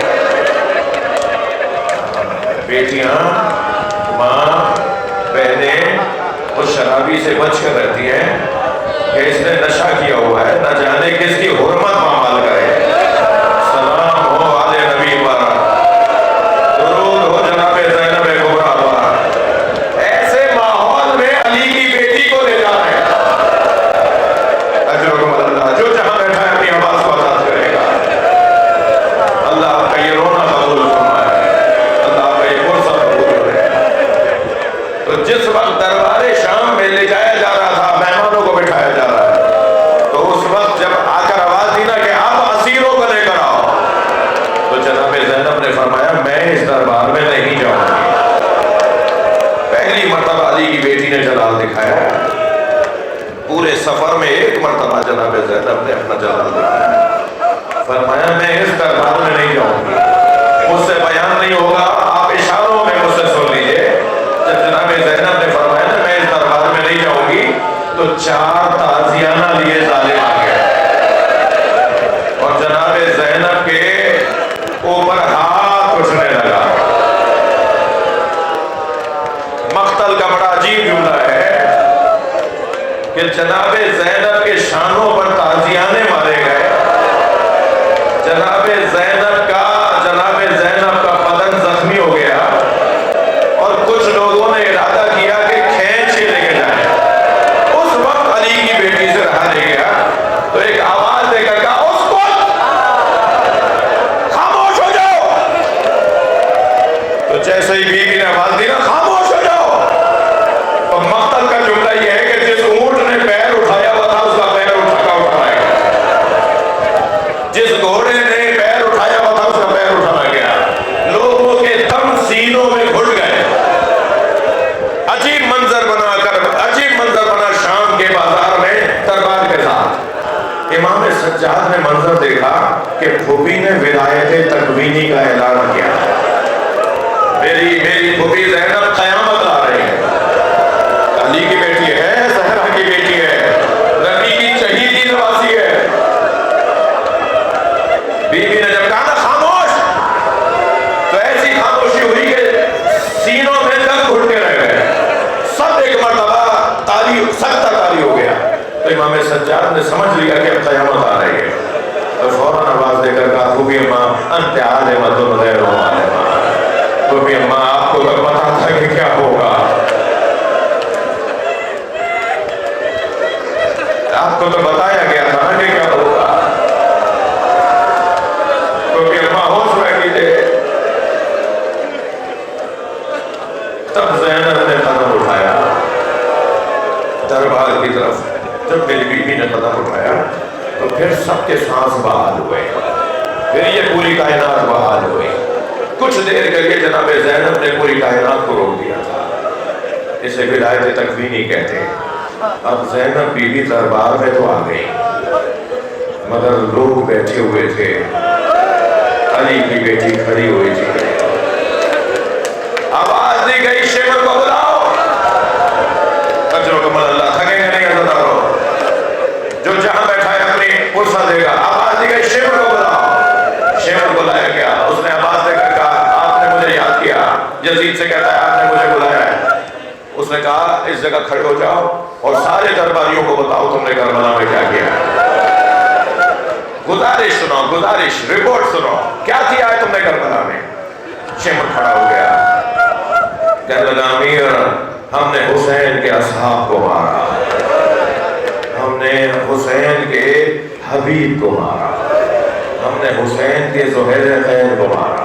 بیٹیاں ماں بہنیں اس شرابی سے بچ کر رہتی ہیں کہ اس نے نشہ کیا ہوا ہے، نہ جانے کس کی حرمت پامال کرے۔ سلام ہو آل نبی پر، درود ہو جناب زینب کبریٰ پر۔ ایسے ماحول میں علی کی بیٹی کو لے جا رہے ہیں۔ اجرکم اللہ، جو جہاں بیٹھا ہے اپنی آواز کو آزاد کرے گا۔ اللہ آپ کا یہ رونا قبول فرمائے، اللہ آپ کا یہ غصہ قبول کرے۔ تو جس وقت دربار شام میں لے جایا جا رہا تھا، مہمانوں کو بٹھایا جا رہا ہے، تو اس وقت جب آ کر آواز دی نا کہ آپ اسیروں کو لے کر آؤ، تو جناب زینب نے فرمایا میں اس دربار میں نہیں جاؤں گی۔ پہلی مرتبہ علی کی بیٹی نے جلال دکھایا، پورے سفر میں ایک مرتبہ جناب زینب نے اپنا جلال دکھایا، فرمایا میں اس دربار میں نہیں جاؤں گی، مجھ سے بیان نہیں ہوگا، آپ اشاروں میں مجھ سے سن لیجئے۔ جب جناب زینب نے فرمایا نا میں اس دربار میں نہیں جاؤں گی، تو 4 تازیانہ لیے ظالم آ گئے، اور جناب زینب کے اوپر ہاتھ اٹھنے لگا۔ مقتل کا بڑا عجیب جملہ ہے کہ جناب زینب کے شانوں پر تازیانے مارے گئے، جناب زینب کا بدن زخمی ہو گیا، اور کچھ لوگوں نے ارادہ کیا کہ کھینچ کے لے کے جائیں۔ اس وقت علی کی بیٹی سے رہا نہیں گیا، تو ایک آواز دے کر کہا خاموش ہو جاؤ۔ تو جیسے ہی بیوی نے آواز دی نا خاموش ہو جاؤ، تو مقتل کا جملہ یہ ہے کہ جس اونٹ نے پیر اٹھایا ہوا تھا اس کا پیر اٹھانا گیا، جس گھوڑے نے پیر اٹھایا ہوا تھا اس کا پیر اٹھانا گیا، لوگوں کے دم سینوں میں گھٹ گئے۔ عجیب منظر بنا شام کے بازار میں دربار کے ساتھ۔ امام سجاد نے منظر دیکھا کہ پھوپھی نے ولایت تکوینی کا اعلان کیا، میری پھوپھی زینب قیامت لا رہی ہے، علی کی بیٹی ہے، زہرا کی بیٹی ہے، نبی کی چہیتی نواسی ہے۔ بیوی نے جب کہا نا خاموش، تو ایسی خاموشی ہوئی کہ سینوں میں دم گھٹ کے رہ گئے، سب ایک مرتبہ سخت تاری ہو گیا۔ تو امام سجاد نے سمجھ لیا کہ اب قیامت آ رہی ہے، تو فوراً آواز دے کر کہا پھوپھی اماں انت عالمۃ غیر عالمہ، پھوپھی اماں آپ کو تو پتا تھا کہ کیا ہوگا، آپ کو تو بتایا گیا تھا کہ کیا ہوگا۔ پھوپھی اماں ہوش میں کیجئے۔ تب زینب نے قدم اٹھایا دربار کی طرف، جب میری بیوی نے قدم اٹھایا تو پھر سب کے سانس بحال ہوئے، پھر یہ پوری کائنات بحال ہوئی۔ کچھ دیر کے لیے جناب زینب نے پوری کائنات کو روک دیا تھا. اسے ولایت تکوینی کہتے. اب زینب بی بی دربار میں تو آ گئی مگر لوگ بیٹھے ہوئے تھے. علی کی بیٹی کھڑی ہوئی تھی. آواز دی گئی شمر کو بلاؤ. اجرکم اللہ. تھکیں گے نہیں حضرت آرو. جو جہاں بیٹھا ہے اپنی فرصت دے گا. آواز دی گئی شمر کو بلاؤ. شمر کو لایا گیا. اس نے آواز دے کر کہا آپ نے مجھے یاد کیا. یزید سے کہتا ہے آپ نے مجھے بلایا ہے. اس نے کہا اس جگہ کھڑے ہو جاؤ اور سارے درباریوں کو بتاؤ تم نے کربلا میں کیا کیا. گزارش سنو, گزارش, رپورٹ سنو, کیا کیا ہے تم نے کربلا میں. شمر کھڑا ہو گیا. کہنے لگا امیر ہم نے حسین کے اصحاب کو مارا. ہم نے حسین کے حبیب کو مارا. ہم نے حسین کے زہیر خیر کو مارا.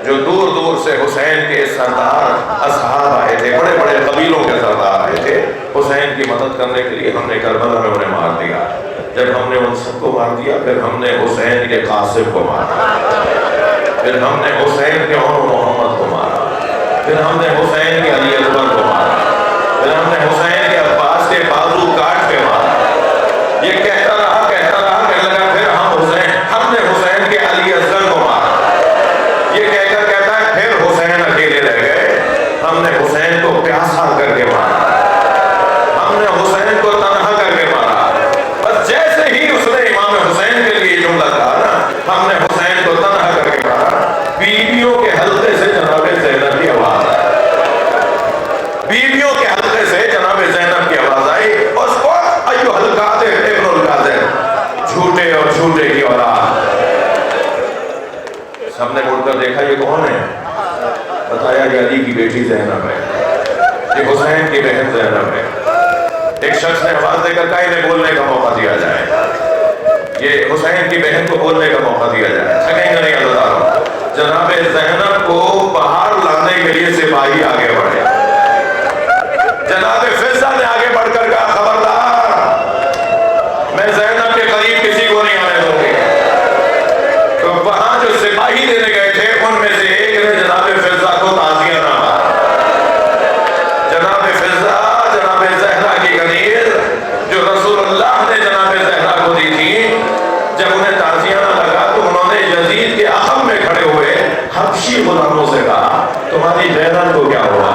جو دور دور سے حسین کے سردار اصحاب آئے تھے, بڑے بڑے قبیلوں کے سردار آئے تھے حسین کی مدد کرنے کے لیے, ہم نے کربلا میں انہیں مار دیا. جب ہم نے ان سب کو مار دیا پھر ہم نے حسین کے قاسم کو مارا. پھر ہم نے حسین کے عمر محمد کو مارا. پھر ہم نے حسین کے علی اکبر کو مارا. پھر ہم نے حسین کے عباس کے بازو کاٹ کے مارا. یہ کہتا رہا کہنے لگا پھر ہم نے حسین کے علی اصغر کو مارا. یہ کہہ کر کہتا ہے پھر حسین اکیلے رہ گئے. ہم نے حسین کو پیاسا کر کے مارا. ہم نے حسین کو تنہا کر کے مارا. بس جیسے ہی اس نے امام حسین کے لیے جملہ کہا نا, ہم نے حسین کو تنہا کر کے مارا. بیویوں کے حلقے سے جناب زینب کی آواز آئی. بیویوں کے حلقے سے جناب زینب کی آواز آئی. اس کو ایوہ القاذب ابن القاذب, جھوٹے اور جھوٹے کی اولاد. سب نے مڑ کر دیکھا یہ کون ہے. بتایا یہ علی کی بیٹی زینب ہے, یہ حسین کی بہن زینب ہے. ایک شخص نے آواز دے کر کہا انہیں بولنے کا موقع دیا جائے. یہ حسین کی بہن کو بولنے کا موقع دیا جائے. تھکیں گے نہیں اللہ تعالیٰ. جناب زینب کو باہر لانے کے لیے سپاہی آگے بڑھے. جناب فضہ نے آگے بڑھ کر کہا خبردار میں زینب کے قریب کسی کو نہیں آنے دوں گی. تو وہاں جو سپاہی دینے گئے تھے ان میں سے ایک نے جناب فضہ کو تعزیہ نامہ. جناب فضہ جناب زہرا کی غنیر جو رسول اللہ نے جناب زہرا کو دی تھی, جب انہیں تعزیہ نہ لگا تو انہوں نے یزید کے اخم میں کھڑے ہوئے حبشی غلاموں سے کہا تمہاری بہن کو کیا ہوا,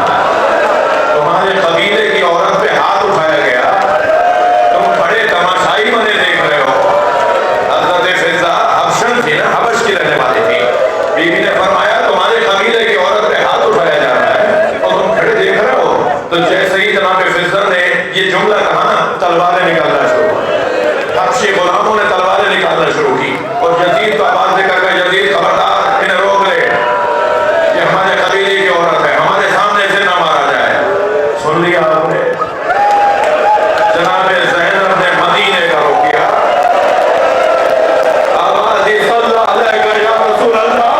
تمہارے قبیلے کی عورت پہ ہاتھ اٹھایا گیا, تم بڑے تماشائی بنے دیکھ رہے ہو. حضرت فضہ حبشن تھی نا, حبش کی رہنے والی تھی. بیوی نے فرمایا تمہارے قبیلے کی عورت پہ ہاتھ اٹھایا جا رہا ہے اور تم کھڑے دیکھ رہے ہو. تو جیسے ہی جناب فضہ نے یہ جملہ کہا نا, تلواریں نکالنا شروع. حبشی غلاموں نے تلواریں نکالنا شروع کی اور یزید کو آواز دے کر کہا یزید خبردار انہیں روک لے, یہ ہمارے قبیلے کی عورت ہے, ہمارے سامنے سے نہ مارا جائے. سن لیا آپ نے. جناب زینب نے مدینے کا رخ کیا. آواز دی صلی اللہ علیہ یا رسول اللہ.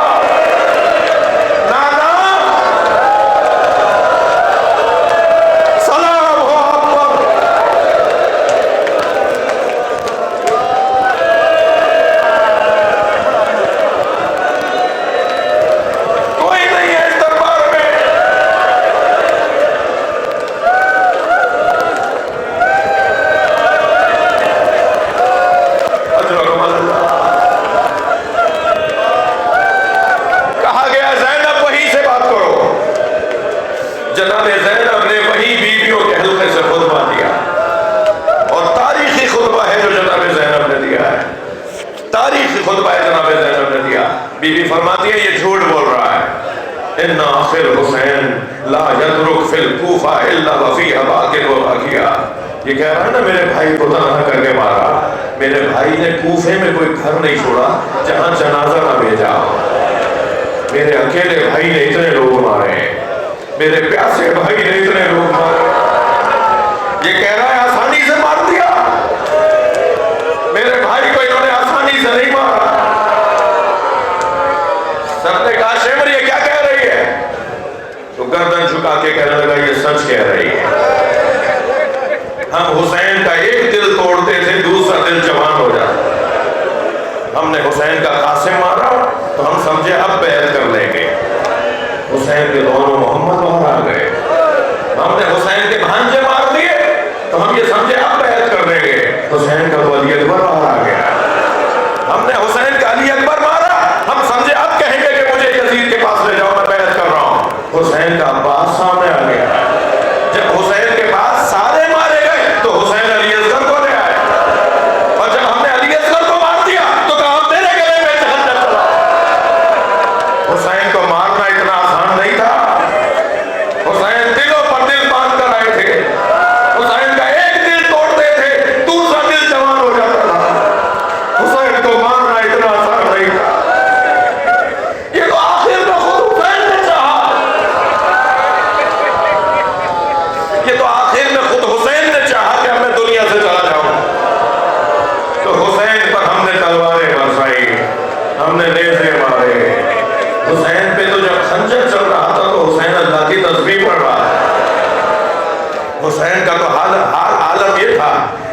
نانا سلام ہو آپ پر. کوئی نہیں ہے اس دربار میں. اجرکم اللہ. کہا گیا زینب وہی سے بات کرو. جناب زینب نے وہی بیویوں کے حلقے سے خطبہ دیا اور تاریخی خطبہ ہے جو جناب زینب نے دیا ہے. تاریخی خطبہ ہے جناب زینب نے دیا. بیوی فرماتی ہے یہ جھوٹ بول رہا ہے. ان آخر حسین لا یترک فی الکوفہ الا وفیہ باقر و باقیہ. یہ کہہ رہا ہے نا میرے بھائی کو تنہا کر کے مارا. میرے بھائی نے کوفے میں کوئی گھر نہیں چھوڑا جہاں جنازہ نہ بھیجا. میرے اکیلے بھائی نے اتنے لوگ مارے, میرے پیاسے بھائی نے اتنے لوگ مارے. یہ کہہ رہا ہے آسانی سے مار دیا. میرے بھائی کو انہوں نے آسانی سے نہیں مارا. سب نے کہا شمر یہ کیا کہہ رہی ہے. تو گردن جھکا کے کہنے لگا یہ سچ کہہ رہی ہے. ہم حسین کا ایک دل توڑتے تھے دوسرا دل جوان ہو جاتا. ہم نے حسین کا قاسم مارا تو ہم سمجھے اب بیعت کر لیں گے.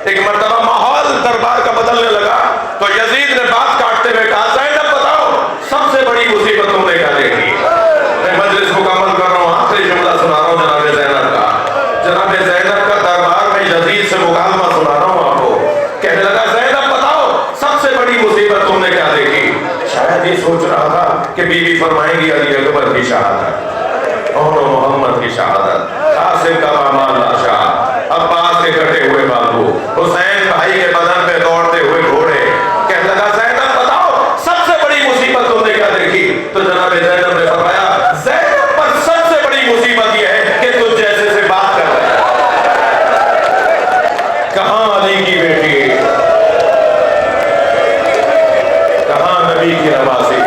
ایک مرتبہ ماحول دربار کا بدلنے لگا تو یزید نے بات کاٹتے ہوئے کہا زینب بتاؤ سب سے بڑی مصیبت تم نے کیا دیکھی؟ میں مجلس مکمل کر رہا ہوں، آخری جملہ سنا رہا ہوں جناب زینب کا. جناب زینب کا دربار میں یزید سے مکالمہ سنا رہا ہوں آپ کو. کہنے لگا زینب بتاؤ سب سے بڑی مصیبت تم نے کیا دیکھی؟ شاید یہ سوچ رہا تھا کہ بی بی فرمائیں گی علی اکبر کی شہادت، اور محمد کی شہادت، قاسم کا ماما لاشا، عباس کے کٹے ہوئے بازو، حسین بھائی کے بدن پہ دوڑتے ہوئے گھوڑے. کہنے لگا زینب بتاؤ سب سے بڑی مصیبت تم نے کیا دیکھی؟ تو جناب زینب نے فرمایا زینب پر سب سے بڑی مصیبت یہ ہے کہ تجھ جیسے سے بات کر رہے ہیں. کہاں علی کی بیٹی، کہاں نبی کی نوازی.